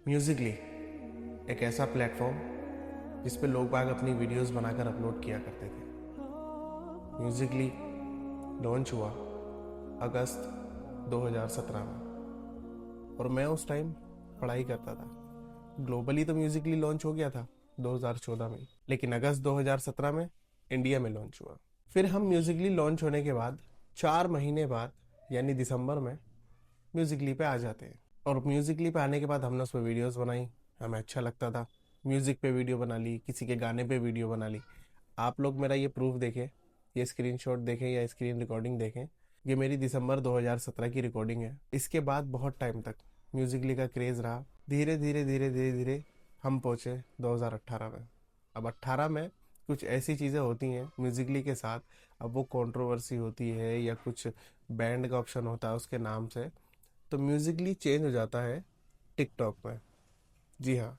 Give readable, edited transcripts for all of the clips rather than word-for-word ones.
Musically एक ऐसा platform जिस पे लोग बाग अपनी वीडियोस बनाकर अपलोड किया करते थे। म्यूजिकली लॉन्च हुआ अगस्त 2017 में और मैं उस टाइम पढ़ाई करता था। ग्लोबली तो म्यूजिकली लॉन्च हो गया था 2014 में, लेकिन अगस्त 2017 में इंडिया में लॉन्च हुआ। फिर हम म्यूजिकली लॉन्च होने के बाद 4 महीने बाद यानी दिसंबर में म्यूजिकली पे आ जाते हैं। और म्यूजिकली पे आने के बाद हमने उस पर वीडियोस बनाई, हमें अच्छा लगता था। म्यूजिक पे वीडियो बना ली, किसी के गाने पे वीडियो बना ली। आप लोग मेरा ये प्रूफ देखें, ये स्क्रीनशॉट देखें या स्क्रीन रिकॉर्डिंग देखें, ये मेरी दिसंबर 2017 की रिकॉर्डिंग है। इसके बाद बहुत टाइम तक म्यूजिकली का क्रेज़ रहा। धीरे धीरे धीरे धीरे धीरे हम पहुँचे 2018 में। अब 18 में कुछ ऐसी चीज़ें होती हैं म्यूजिकली के साथ, अब वो कंट्रोवर्सी होती है या कुछ बैंड का ऑप्शन होता है उसके नाम से, तो म्यूजिकली चेंज हो जाता है टिकटॉक में। जी हाँ,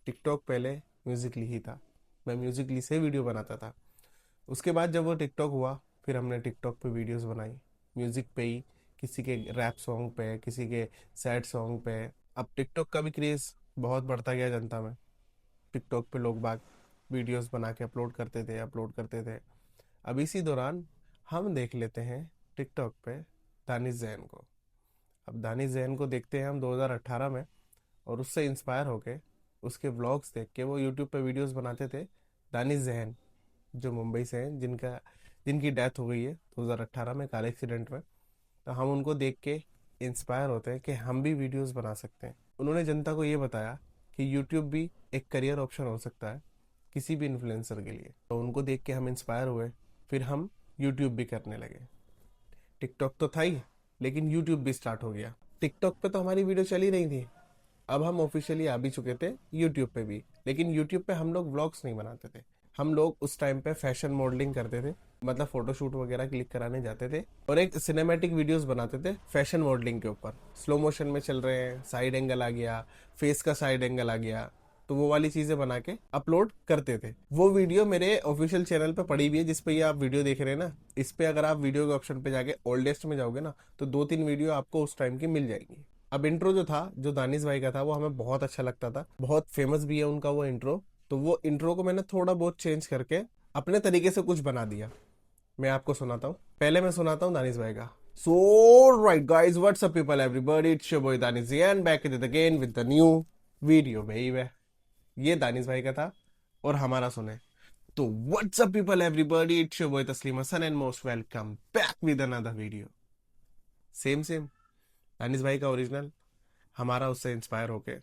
टिकटॉक पहले म्यूजिकली ही था, मैं म्यूजिकली से वीडियो बनाता था। उसके बाद जब वो टिकटॉक हुआ, फिर हमने टिकटॉक पे वीडियोस बनाई म्यूजिक पे ही, किसी के रैप सॉन्ग पे, किसी के सैड सॉन्ग पे। अब टिकटॉक का भी क्रेज़ बहुत बढ़ता गया जनता में। टिकटॉक पे लोग बाग वीडियोस बना के अपलोड करते थे। अब इसी दौरान हम देख लेते हैं टिकटॉक पे दानिश जैन को। अब दानिश जैन को देखते हैं हम 2018 में, और उससे इंस्पायर होके उसके व्लॉग्स देख के, वो यूट्यूब पे वीडियोस बनाते थे। दानिश जैन जो मुंबई से हैं, जिनकी डेथ हो गई है 2018 में कार एक्सीडेंट में, तो हम उनको देख के इंस्पायर होते हैं कि हम भी वीडियोस बना सकते हैं। उन्होंने जनता को ये बताया कि यूट्यूब भी एक करियर ऑप्शन हो सकता है किसी भी इन्फ्लुएंसर के लिए। तो उनको देख के हम इंस्पायर हुए, फिर हम यूट्यूब भी करने लगे। टिकटॉक तो था ही, लेकिन यूट्यूब भी स्टार्ट हो गया। टिकटॉक पे तो हमारी वीडियो चल ही रही थी, अब हम ऑफिशियली आ भी चुके थे यूट्यूब पे भी। लेकिन यूट्यूब पे हम लोग व्लॉग्स नहीं बनाते थे, हम लोग उस टाइम पे फैशन मॉडलिंग करते थे, मतलब फोटोशूट वगैरह क्लिक कराने जाते थे और एक सिनेमैटिक वीडियोस बनाते थे फैशन मॉडलिंग के ऊपर। स्लो मोशन में चल रहे हैं, साइड एंगल आ गया, फेस का साइड एंगल आ गया, तो वो वाली चीजें बना के अपलोड करते थे। वो वीडियो मेरे ऑफिशियल चैनल पे पड़ी हुई है, जिस पे ये आप वीडियो देख रहे हैं ना। इस पे अगर आप वीडियो के ऑप्शन पे जाके ओल्डेस्ट में जाओगे ना, तो 2-3 वीडियो आपको उस टाइम की मिल जाएगी। अब इंट्रो जो था, जो दानिश भाई का था, वो हमें बहुत अच्छा लगता था, बहुत फेमस भी है उनका वो इंट्रो। तो वो इंट्रो को मैंने थोड़ा बहुत चेंज करके अपने तरीके से कुछ बना दिया। मैं आपको सुनाता हूँ, पहले मैं सुनाता हूँ दानिश भाई का। So right guys, what's up people everybody, it's your boy Danish and back at it again with the new video baby. ये दानिश भाई का था, और हमारा सुने तो what's up people everybody, it's your boy Taslim Hasan and most welcome back with another video. Same same Danish भाई का ओरिजिनल, हमारा उससे इंस्पायर होके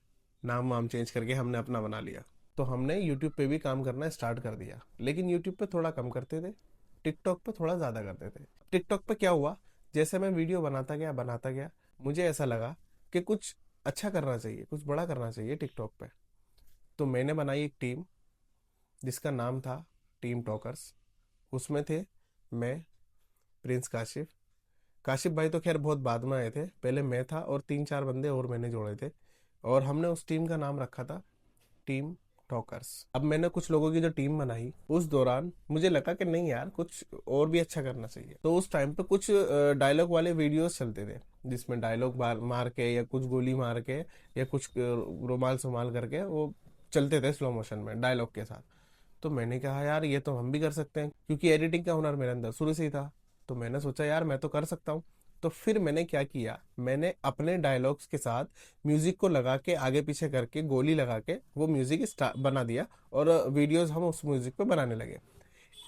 नाम वाम चेंज करके हमने अपना बना लिया। तो हमने यूट्यूब पे भी काम करना स्टार्ट कर दिया, लेकिन यूट्यूब पे थोड़ा कम करते थे, टिकटॉक पे थोड़ा ज़्यादा करते थे। टिकटॉक पे क्या हुआ, जैसे मैं वीडियो बनाता गया, मुझे ऐसा लगा कि कुछ अच्छा करना चाहिए, कुछ बड़ा करना चाहिए टिकटॉक पे। तो मैंने बनाई एक टीम जिसका नाम था टीम टॉकर्स। उसमें थे मैं, प्रिंस काशिफ। काशिफ भाई तो खैर बहुत बाद में आए थे, पहले मैं था और 3-4 बंदे और मैंने जोड़े थे, और हमने उस टीम का नाम रखा था टीम टॉकर्स। अब मैंने कुछ लोगों की जो टीम बनाई, उस दौरान मुझे लगा कि नहीं यार, कुछ और भी अच्छा करना चाहिए। तो उस टाइम पे कुछ डायलॉग वाले वीडियोस चलते थे, जिसमें डायलॉग मार के या कुछ गोली मार के या कुछ रुमाल सुमाल करके वो चलते थे स्लो मोशन में डायलॉग के साथ। तो मैंने कहा यार ये तो हम भी कर सकते हैं, क्योंकि एडिटिंग का हुनर मेरे अंदर शुरू से ही था। तो मैंने सोचा यार मैं तो कर सकता हूँ। तो फिर मैंने क्या किया, मैंने अपने डायलॉग्स के साथ म्यूजिक को लगा के आगे पीछे करके गोली लगा के वो म्यूजिक बना दिया, और वीडियोस हम उस म्यूजिक पे बनाने लगे।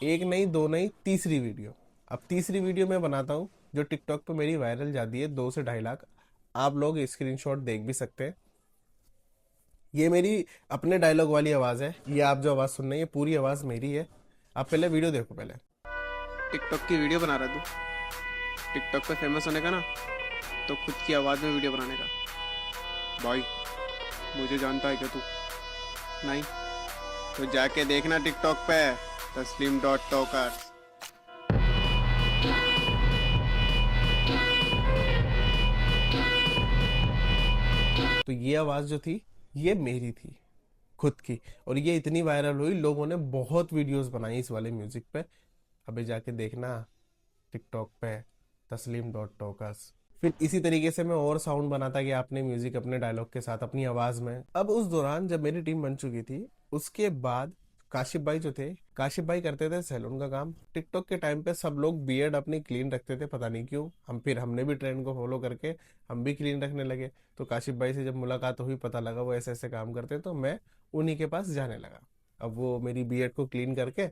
एक नहीं, दो नहीं, तीसरी वीडियो। अब तीसरी वीडियो मैं बनाता हूँ जो टिकटॉक पे मेरी वायरल जाती है 2 से 2.5 लाख। आप लोग स्क्रीनशॉट देख भी सकते हैं। ये मेरी अपने डायलॉग वाली आवाज़ है, ये आप जो आवाज़ सुन रहे हैं ये पूरी आवाज़ मेरी है। आप पहले वीडियो देखो। पहले टिकटॉक की वीडियो बना रहा तू? टिकटॉक पे फेमस होने का ना, तो खुद की आवाज़ में वीडियो बनाने का। भाई मुझे जानता है क्या तू? नहीं तो जाके देखना टिकटॉक पे तस्लीम डॉट टॉकर्स। तो ये आवाज़ जो थी ये मेरी थी, खुद की, और ये इतनी वायरल हुई, लोगों ने बहुत वीडियोस बनाई इस वाले म्यूजिक पे। अबे जाके देखना टिकटॉक पे तस्लीम डॉट टॉकर्स। फिर इसी तरीके से मैं और साउंड बनाता गया अपने म्यूजिक, अपने डायलॉग के साथ, अपनी आवाज में। अब उस दौरान जब मेरी टीम बन चुकी थी, उसके बाद काशिफ भाई जो थे, काशिफ भाई करते थे सैलून का काम। टिकटॉक के टाइम पे सब लोग बियर्ड अपनी क्लीन रखते थे, पता नहीं क्यों। हमने भी ट्रेंड को फॉलो करके हम भी क्लीन रखने लगे। तो काशिफ भाई से जब मुलाकात हुई, पता लगा वो ऐसे ऐसे काम करते, तो मैं उन्हीं के पास जाने लगा। अब वो मेरी बियर्ड को क्लीन करके,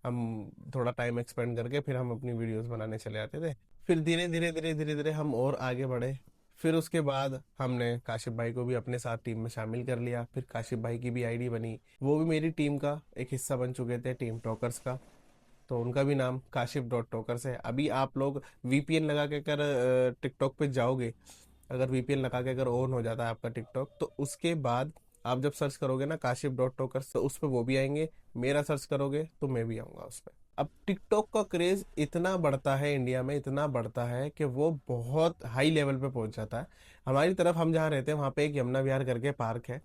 हम थोड़ा टाइम एक्सपेंड करके फिर हम अपनी वीडियोस बनाने चले आते थे। फिर धीरे धीरे हम और आगे बढ़े। फिर उसके बाद हमने काशिफ भाई को भी अपने साथ टीम में शामिल कर लिया। फिर काशिफ भाई की भी आईडी बनी, वो भी मेरी टीम का एक हिस्सा बन चुके थे, टीम टॉकर्स का। तो उनका भी नाम काशिफ डॉट टॉकर्स है। अभी आप लोग वीपीएन लगा के अगर टिकटॉक पे जाओगे, अगर वीपीएन लगा के अगर ऑन हो जाता है आपका टिकटॉक, तो उसके बाद आप जब सर्च करोगे ना काशिफ डॉट टॉकर्स, तो उस पर वो भी आएंगे। मेरा सर्च करोगे तो मैं भी आऊंगा उस पर। अब टिकटॉक का क्रेज इतना बढ़ता है इंडिया में, इतना बढ़ता है कि वो बहुत हाई लेवल पे पहुंच जाता है। हमारी तरफ, हम जहाँ रहते हैं वहाँ पे एक यमुना विहार करके पार्क है,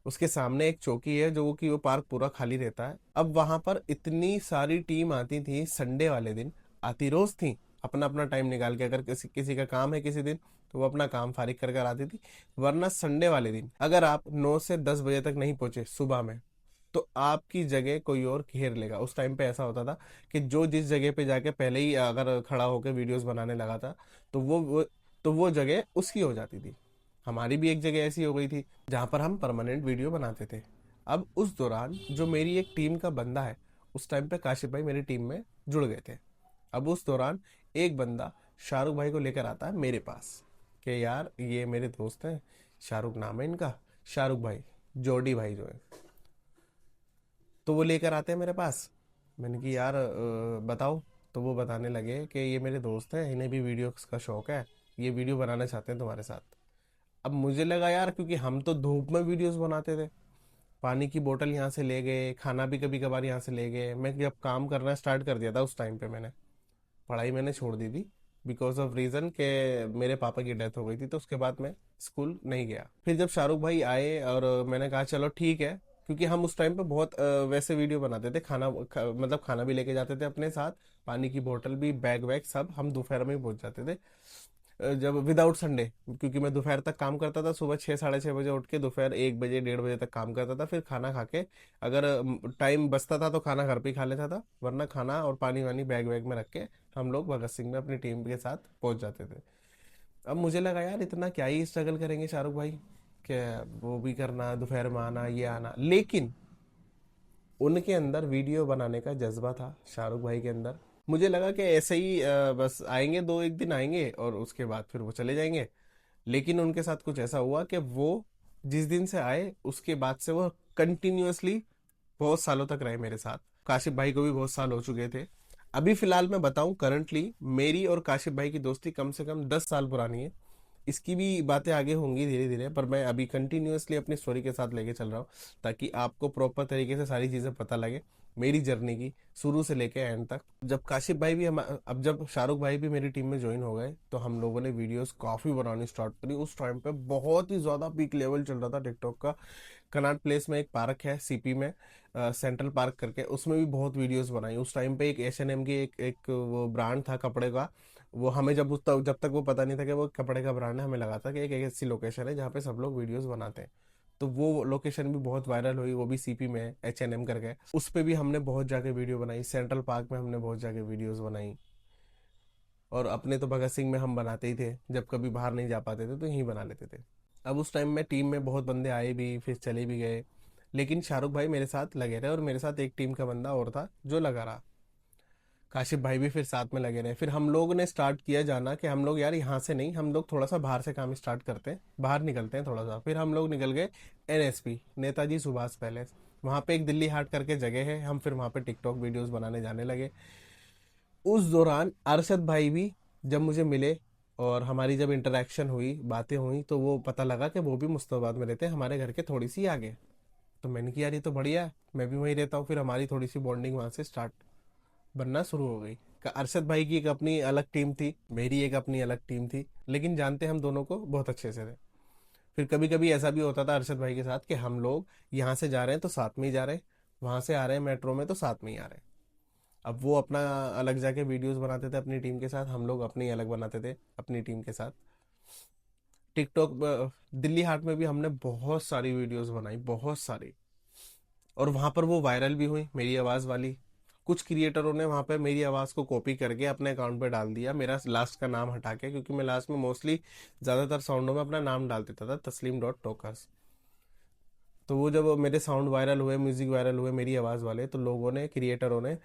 उसके सामने एक चौकी है, जो कि वो पार्क पूरा खाली रहता है। अब वहां पर इतनी सारी टीम आती थी, संडे वाले दिन आती रोज थी, अपना अपना टाइम निकाल के। अगर किसी किसी का काम है किसी दिन, तो वो अपना काम फारिग कर कर आती थी। वरना संडे वाले दिन अगर आप 9 से 10 बजे तक नहीं पहुंचे सुबह में, तो आपकी जगह कोई और घेर लेगा। उस टाइम पे ऐसा होता था कि जो जिस जगह पे जाके पहले ही अगर खड़ा होकर वीडियोस बनाने लगा था, तो वो जगह उसकी हो जाती थी। हमारी भी एक जगह ऐसी हो गई थी जहां पर हम परमानेंट वीडियो बनाते थे। अब उस दौरान जो मेरी एक टीम का बंदा है, उस टाइम पे काशिफ भाई मेरी टीम में जुड़ गए थे। अब उस दौरान एक बंदा शाहरुख भाई को लेकर आता है मेरे पास कि यार ये मेरे दोस्त हैं, शाहरुख नाम है इनका, शाहरुख भाई, जोडी भाई जो है। तो वो लेकर आते हैं मेरे पास। मैंने कि यार बताओ। तो वो बताने लगे कि ये मेरे दोस्त हैं, इन्हें भी वीडियो का शौक है, ये वीडियो बनाना चाहते हैं तुम्हारे साथ। अब मुझे लगा यार, क्योंकि हम तो धूप में वीडियोस बनाते थे, पानी की बोतल यहाँ से ले गए, खाना भी कभी कभार यहाँ से ले गए। मैं जब काम करना स्टार्ट कर दिया था उस टाइम पे, मैंने पढ़ाई मैंने छोड़ दी थी, बिकॉज ऑफ रीजन के मेरे पापा की डेथ हो गई थी। तो उसके बाद मैं स्कूल नहीं गया। फिर जब शाहरुख भाई आए और मैंने कहा चलो ठीक है, क्योंकि हम उस टाइम पे बहुत वैसे वीडियो बनाते थे, मतलब खाना भी लेके जाते थे अपने साथ, पानी की बोतल भी, बैग वैग सब। हम दोपहर में ही पहुंच जाते थे, जब विदाउट संडे, क्योंकि मैं दोपहर तक काम करता था। सुबह 6 साढ़े 6 बजे उठ के दोपहर 1 बजे 1:30 बजे तक काम करता था। फिर खाना खा के, अगर टाइम बचता था तो खाना घर पे ही खा लेता था, वरना खाना और पानी वानी बैग वैग में रख के हम लोग भगत सिंह में अपनी टीम के साथ पहुंच जाते थे। अब मुझे लगा यार इतना क्या ही स्ट्रगल करेंगे शाहरुख भाई, कि वो भी करना, दोपहर में आना, ये आना। लेकिन उनके अंदर वीडियो बनाने का जज्बा था, शाहरुख भाई के अंदर। मुझे लगा कि ऐसे ही बस आएंगे, 2 एक दिन आएंगे और उसके बाद फिर वो चले जाएंगे। लेकिन उनके साथ कुछ ऐसा हुआ कि वो जिस दिन से आए उसके बाद से वो कंटिन्यूअसली बहुत सालों तक रहे मेरे साथ। काशिफ भाई को भी बहुत साल हो चुके थे। अभी फिलहाल मैं बताऊं, करंटली मेरी और काशिफ भाई की दोस्ती कम से कम 10 साल पुरानी है। इसकी भी बातें आगे होंगी धीरे धीरे, पर मैं अभी कंटिन्यूअसली अपनी स्टोरी के साथ लेके चल रहा हूँ, ताकि आपको प्रॉपर तरीके से सारी चीज़ें पता लगे मेरी जर्नी की, शुरू से लेके एंड तक। जब काशिफ भाई भी हम अब जब शाहरुख भाई भी मेरी टीम में ज्वाइन हो गए, तो हम लोगों ने वीडियोस काफ़ी बनानी स्टार्ट करी। उस टाइम पे बहुत ही ज़्यादा पीक लेवल चल रहा था टिकटॉक का। कनॉट प्लेस में एक पार्क है सीपी में, सेंट्रल पार्क करके, उसमें भी बहुत वीडियोस बनाई। उस टाइम पे एक H&M की एक वो ब्रांड था कपड़े का। वो हमें जब तक वो पता नहीं था कि वो कपड़े का ब्रांड है, हमें लगा था कि एक ऐसी लोकेशन है जहाँ पे सब लोग वीडियोस बनाते हैं। तो वो लोकेशन भी बहुत वायरल हुई, वो भी सीपी में है, H&M करके। उस पे भी हमने बहुत जाके वीडियो बनाई। सेंट्रल पार्क में हमने बहुत जाके वीडियोस बनाई। और अपने तो भगत सिंह में हम बनाते ही थे, जब कभी बाहर नहीं जा पाते थे तो यहीं बना लेते थे। अब उस टाइम में टीम में बहुत बंदे आए भी, फिर चले भी गए, लेकिन शाहरुख भाई मेरे साथ लगे रहे। और मेरे साथ एक टीम का बंदा और था जो लगा रहा, काशिफ भाई भी फिर साथ में लगे रहे। फिर हम लोग ने स्टार्ट किया जाना कि हम लोग यार यहाँ से नहीं, हम लोग थोड़ा सा बाहर से काम स्टार्ट करते हैं, बाहर निकलते हैं थोड़ा सा। फिर हम लोग निकल गए NSP, नेताजी सुभाष पैलेस। वहाँ पे एक दिल्ली हाट करके जगह है, हम फिर वहाँ पे टिकटॉक वीडियोस बनाने जाने लगे। उस दौरान अरशद भाई भी जब मुझे मिले और हमारी जब इंटरेक्शन हुई, बातें हुई, तो वो पता लगा कि वो भी मुस्तफाबाद में रहते हैं, हमारे घर के थोड़ी सी आगे। तो मैंने कहा यार ये तो बढ़िया है, मैं भी वहीं रहता हूँ। फिर हमारी थोड़ी सी बॉन्डिंग वहाँ से स्टार्ट बनना शुरू हो गई। अरशद भाई की एक अपनी अलग टीम थी, मेरी एक अपनी अलग टीम थी, लेकिन जानते हम दोनों को बहुत अच्छे से थे। फिर कभी कभी ऐसा भी होता था अरशद भाई के साथ कि हम लोग यहाँ से जा रहे हैं तो साथ में ही जा रहे हैं, वहां से आ रहे हैं मेट्रो में तो साथ में ही आ रहे हैं। अब वो अपना अलग जाके वीडियोस बनाते थे अपनी टीम के साथ, हम लोग अपनी अलग बनाते थे अपनी टीम के साथ। टिकटॉक दिल्ली हाट में भी हमने बहुत सारी वीडियोस बनाई, बहुत सारी। और वहां पर वो वायरल भी हुई मेरी आवाज वाली। कुछ क्रिएटरों ने वहां पर मेरी आवाज को कॉपी करके अपने अकाउंट पे डाल दिया, मेरा लास्ट का नाम हटा के, क्योंकि मैं लास्ट में मोस्टली ज्यादातर साउंडों में अपना नाम डाल देता था, तस्लीम.टोकर्स। तो वो जब मेरे साउंड वायरल हुए, म्यूजिक वायरल हुए मेरी आवाज़ वाले, तो लोगों ने, क्रिएटरों ने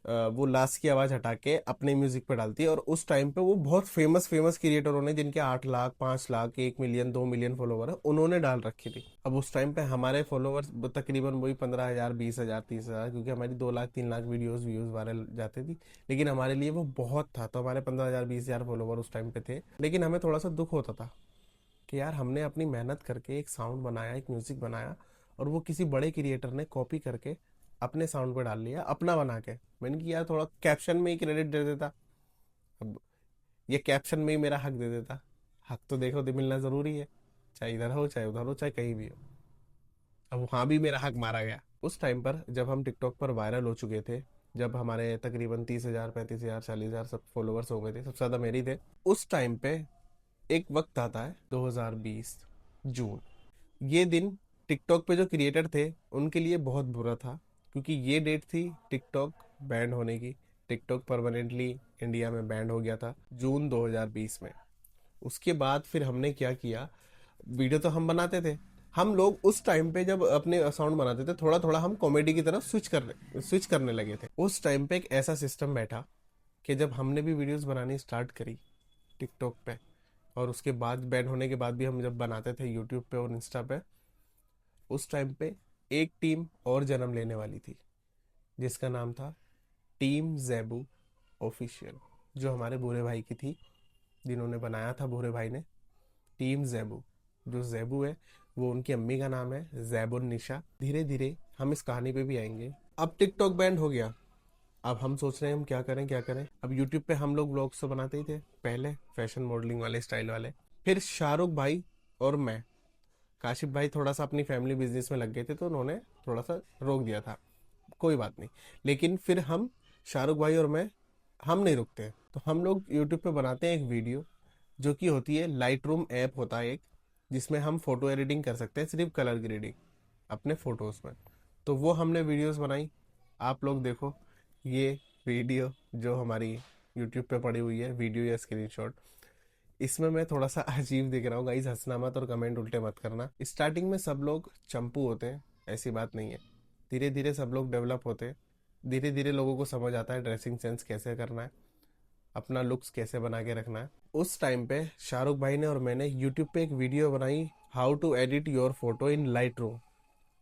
वो लास्ट की आवाज़ हटा के अपने म्यूजिक पे डालती है। और उस टाइम पे वो बहुत फेमस फेमस क्रिएटरों ने, जिनके 8 lakh, 5 lakh, 1 million, 2 million follower है, उन्होंने डाल रखी थी। अब उस टाइम पे हमारे फॉलोवर्स तकरीबन वही 15,000, 20,000, 30,000, क्योंकि हमारी 2 lakh, 3 lakh videos views viral जाती थी। लेकिन हमारे लिए वो बहुत था, तो हमारे 15,000, 20,000 फॉलोवर उस टाइम पे थे। लेकिन हमें थोड़ा सा दुख होता था कि यार हमने अपनी मेहनत करके एक साउंड बनाया, एक म्यूजिक बनाया, और वो किसी बड़े क्रिएटर ने कॉपी करके अपने साउंड पे डाल लिया, अपना बना के। मैंने कि यार थोड़ा कैप्शन में ही क्रेडिट दे देता, अब ये कैप्शन में ही मेरा हक दे देता। हक तो देखो दे मिलना जरूरी है, चाहे इधर हो, चाहे उधर हो, चाहे कहीं भी हो। अब वहां भी मेरा हक मारा गया। उस टाइम पर जब हम टिकटॉक पर वायरल हो चुके थे, जब हमारे तकरीबन 30,000, 35,000, 40,000 सब फॉलोवर्स हो गए थे, सबसे ज्यादा मेरी थे। उस टाइम पे एक वक्त आता है 2020 जून। ये दिन टिकटॉक पे जो क्रिएटर थे उनके लिए बहुत बुरा था, क्योंकि ये डेट थी टिकटॉक बैंड होने की। टिकटॉक परमानेंटली इंडिया में बैंड हो गया था जून 2020 में। उसके बाद फिर हमने क्या किया, वीडियो तो हम बनाते थे। हम लोग उस टाइम पे जब अपने साउंड बनाते थे, थोड़ा थोड़ा हम कॉमेडी की तरफ स्विच करने लगे थे। उस टाइम पे एक ऐसा सिस्टम बैठा कि जब हमने भी वीडियोस बनानी स्टार्ट करी टिकटॉक पे, और उसके बाद बैन होने के बाद भी हम जब बनाते थे यूट्यूब पे और इंस्टा पे, उस टाइम पे एक टीम और जन्म लेने वाली थी, जिसका नाम था टीम जेबू ऑफिशियल, जो हमारे बूढ़े भाई की थी, जिन्होंने बनाया था बूढ़े भाई ने। टीम जेबू, जो जेबू है वो उनकी अम्मी का नाम है, जैबुन निशा। धीरे धीरे हम इस कहानी पे भी आएंगे। अब टिकटॉक बैंड हो गया। अब हम सोच रहे हैं हम क्या करें, क्या करें। अब यूट्यूब पे हम लोग व्लॉग्स तो बनाते ही थे पहले, फैशन मॉडलिंग वाले, स्टाइल वाले। फिर शाहरुख भाई और मैं, काशिफ भाई थोड़ा सा अपनी फैमिली बिजनेस में लग गए थे, तो उन्होंने थोड़ा सा रोक दिया था, कोई बात नहीं। लेकिन फिर हम, शाहरुख भाई और मैं, हम नहीं रुकते। तो हम लोग यूट्यूब पे बनाते हैं एक वीडियो, जो कि होती है लाइट रूम ऐप होता है एक, जिसमें हम फोटो एडिटिंग कर सकते हैं, सिर्फ कलर ग्रेडिंग अपने फोटोज में। तो वो हमने वीडियोस बनाई, आप लोग देखो ये वीडियो जो हमारी यूट्यूब पे पड़ी हुई है, वीडियो या स्क्रीनशॉट। इसमें मैं थोड़ा सा अजीब दिख रहा हूँ गाइस, हंसना मत और कमेंट उल्टे मत करना। स्टार्टिंग में सब लोग चंपू होते हैं, ऐसी बात नहीं है। धीरे धीरे सब लोग डेवलप होते हैं। धीरे धीरे लोगों को समझ आता है ड्रेसिंग सेंस कैसे करना है, अपना लुक्स कैसे बना के रखना है। उस टाइम पे शाहरुख भाई ने और मैंने यूट्यूब पे एक वीडियो बनाई, how to edit your photo in Lightroom.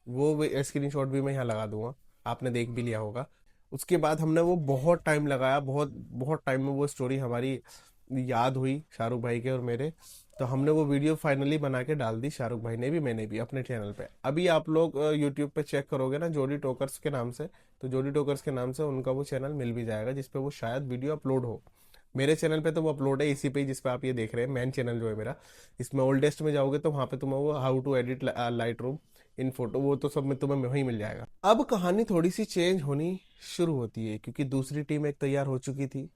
वो स्क्रीनशॉट भी मैं यहाँ लगा दूंगा, आपने देख भी लिया होगा। उसके बाद हमने वो बहुत टाइम लगाया, बहुत बहुत टाइम में वो स्टोरी हमारी याद हुई शाहरुख भाई के और मेरे। तो हमने वो वीडियो फाइनली बना के डाल दी, शाहरुख भाई ने भी, मैंने भी, अपने चैनल पे। अभी आप लोग यूट्यूब पे चेक करोगे ना जोडी टोकर्स के नाम से, तो जोडी टोकर्स के नाम से उनका वो चैनल मिल भी जाएगा, जिसपे वो शायद वीडियो अपलोड हो। मेरे चैनल पे तो वो अपलोड है इसी पे ही, जिसपे आप ये देख रहे हैं, मेन चैनल जो है मेरा। इसमें ओल्डेस्ट में जाओगे तो वहां पे तुम्हें वो how to edit Lightroom in photo, वो तो सब में तुम्हें वहीं मिल जाएगा। अब कहानी थोड़ी सी चेंज होनी शुरू होती है, क्योंकि दूसरी टीम एक तैयार हो चुकी थी,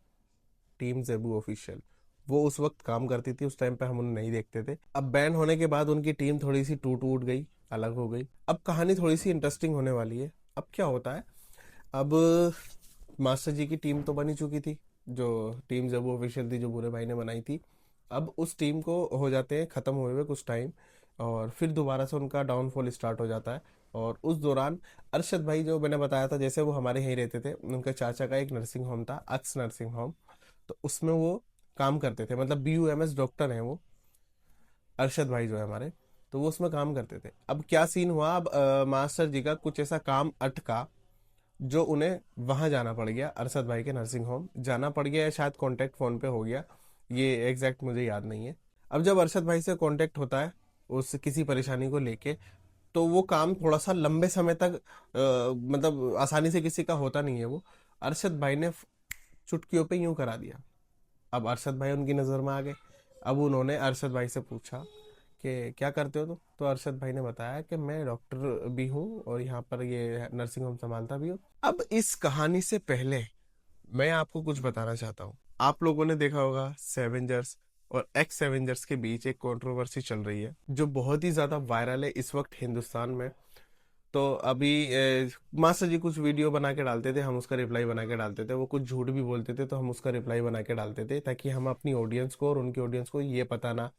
टीम जेबू ऑफिशियल। वो उस वक्त काम करती थी, उस टाइम पे हम उन्हें नहीं देखते थे। अब बैन होने के बाद उनकी टीम थोड़ी सी टूट उट गई, अलग हो गई। अब कहानी थोड़ी सी इंटरेस्टिंग होने वाली है। अब क्या होता है, अब मास्टर जी की टीम तो बनी चुकी थी, जो टीम जेबू ऑफिशियल थी, जो बूढ़े भाई ने बनाई थी। अब उस टीम को हो जाते हैं खत्म हुए हुए कुछ टाइम, और फिर दोबारा से उनका डाउनफॉल स्टार्ट हो जाता है। और उस दौरान अरशद भाई, जो मैंने बताया था, जैसे वो हमारे यहीं रहते थे, उनके चाचा का एक नर्सिंग होम था, अक्स नर्सिंग होम। तो उसमें वो काम करते थे, मतलब BUMS डॉक्टर हैं वो, अरशद भाई जो है हमारे। तो वो उसमें काम करते थे। अब क्या सीन हुआ, अब मास्टर जी का कुछ ऐसा काम अटका, जो उन्हें वहां जाना पड़ गया, अरशद भाई के नर्सिंग होम जाना पड़ गया, या शायद कांटेक्ट फोन पे हो गया, ये एग्जैक्ट मुझे याद नहीं है। अब जब अरशद भाई से कांटेक्ट होता है उस किसी परेशानी को लेके, तो वो काम थोड़ा सा लंबे समय तक मतलब आसानी से किसी का होता नहीं है वो। अरशद भाई ने चुटकियों पे यूं करा दिया। अब अरशद भाई उनकी नज़र में आ गए। अब उन्होंने अरशद भाई से पूछा कि क्या करते हो तुम? तो अरशद भाई ने बताया कि मैं डॉक्टर भी हूँ और यहाँ पर ये नर्सिंग होम संभालता भी हूँ। अब इस कहानी से पहले मैं आपको कुछ बताना चाहता हूँ। आप लोगों ने देखा होगा सेवेंजर्स और एक्स सेवेंजर्स के बीच एक कंट्रोवर्सी चल रही है जो बहुत ही ज्यादा वायरल है इस वक्त हिंदुस्तान में। तो अभी मास्टर जी कुछ वीडियो बना के डालते थे, हम उसका रिप्लाई बना के डालते थे। वो कुछ झूठ भी बोलते थे तो हम उसका रिप्लाई बना के डालते थे, ताकि हम अपनी ऑडियंस को और उनकी ऑडियंस को ये पता ना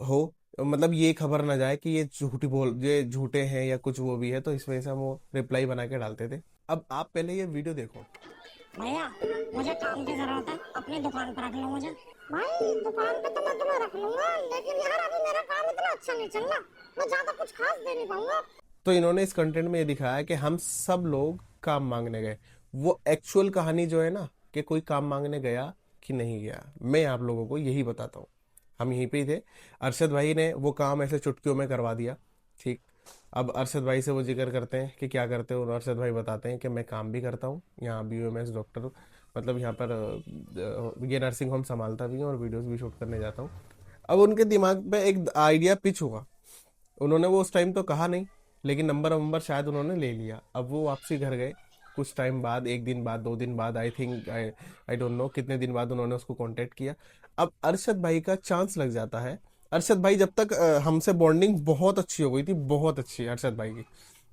हो, मतलब ये खबर ना जाए कि ये झूठे हैं या कुछ वो भी है। तो इस वजह से हम वो रिप्लाई बना के डालते थे। अब आप पहले ये वीडियो देखो। भैया मुझे काम की जरूरत है, अपनी दुकान पर रख लो मुझे। भाई दुकान पे तो मैं तुम्हें रख लूंगा, लेकिन यार अभी मेरा काम इतना अच्छा नहीं चल रहा, मैं ज्यादा कुछ खास दे नहीं पाऊंगा। तो इन्होंने इस कंटेंट में ये दिखाया कि हम सब लोग काम मांगने गए। वो एक्चुअल कहानी जो है ना, कि कोई काम मांगने गया कि नहीं गया, मैं आप लोगों को यही बताता हूँ। हम यहीं पे ही थे। अरशद भाई ने वो काम ऐसे चुटकियों में करवा दिया। ठीक। अब अरशद भाई से वो जिक्र करते हैं कि क्या करते हो, और अरशद भाई बताते हैं कि मैं काम भी करता हूँ यहाँ BOMS डॉक्टर, मतलब यहाँ पर ये नर्सिंग होम संभालता भी हूँ और वीडियोस भी शूट करने जाता हूँ। अब उनके दिमाग पे एक आइडिया पिच हुआ। उन्होंने वो उस टाइम तो कहा नहीं, लेकिन नंबर शायद उन्होंने ले लिया। अब वो वापसी घर गए कुछ टाइम बाद, 1 दिन बाद, 2 दिन बाद, I think, I don't know कितने दिन बाद उन्होंने उसको कांटेक्ट किया। अब अरशद भाई का चांस लग जाता है। अरशद भाई जब तक हमसे बॉन्डिंग बहुत अच्छी हो गई थी, बहुत अच्छी अरशद भाई की,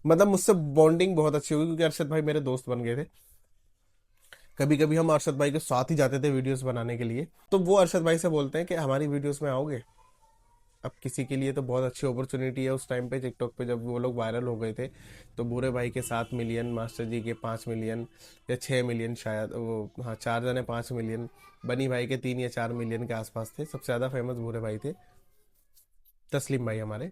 मतलब मुझसे बॉन्डिंग बहुत अच्छी हो गई, क्योंकि अरशद भाई मेरे दोस्त बन गए थे। कभी कभी हम अरशद भाई के साथ ही जाते थे वीडियोस बनाने के लिए। तो वो अरशद भाई से बोलते हैं कि हमारी वीडियोस में आओगे। अब किसी के लिए तो बहुत अच्छी अपॉर्चुनिटी है। उस टाइम पे टिकटॉक पे जब वो लोग वायरल हो गए थे, तो बूढ़े भाई के 7 मिलियन, मास्टर जी के 5 मिलियन या 6 मिलियन शायद, वो हाँ 4 जने 5 मिलियन, बनी भाई के 3 या 4 मिलियन के आसपास थे। सबसे ज़्यादा फेमस बूढ़े भाई थे, तस्लीम भाई हमारे।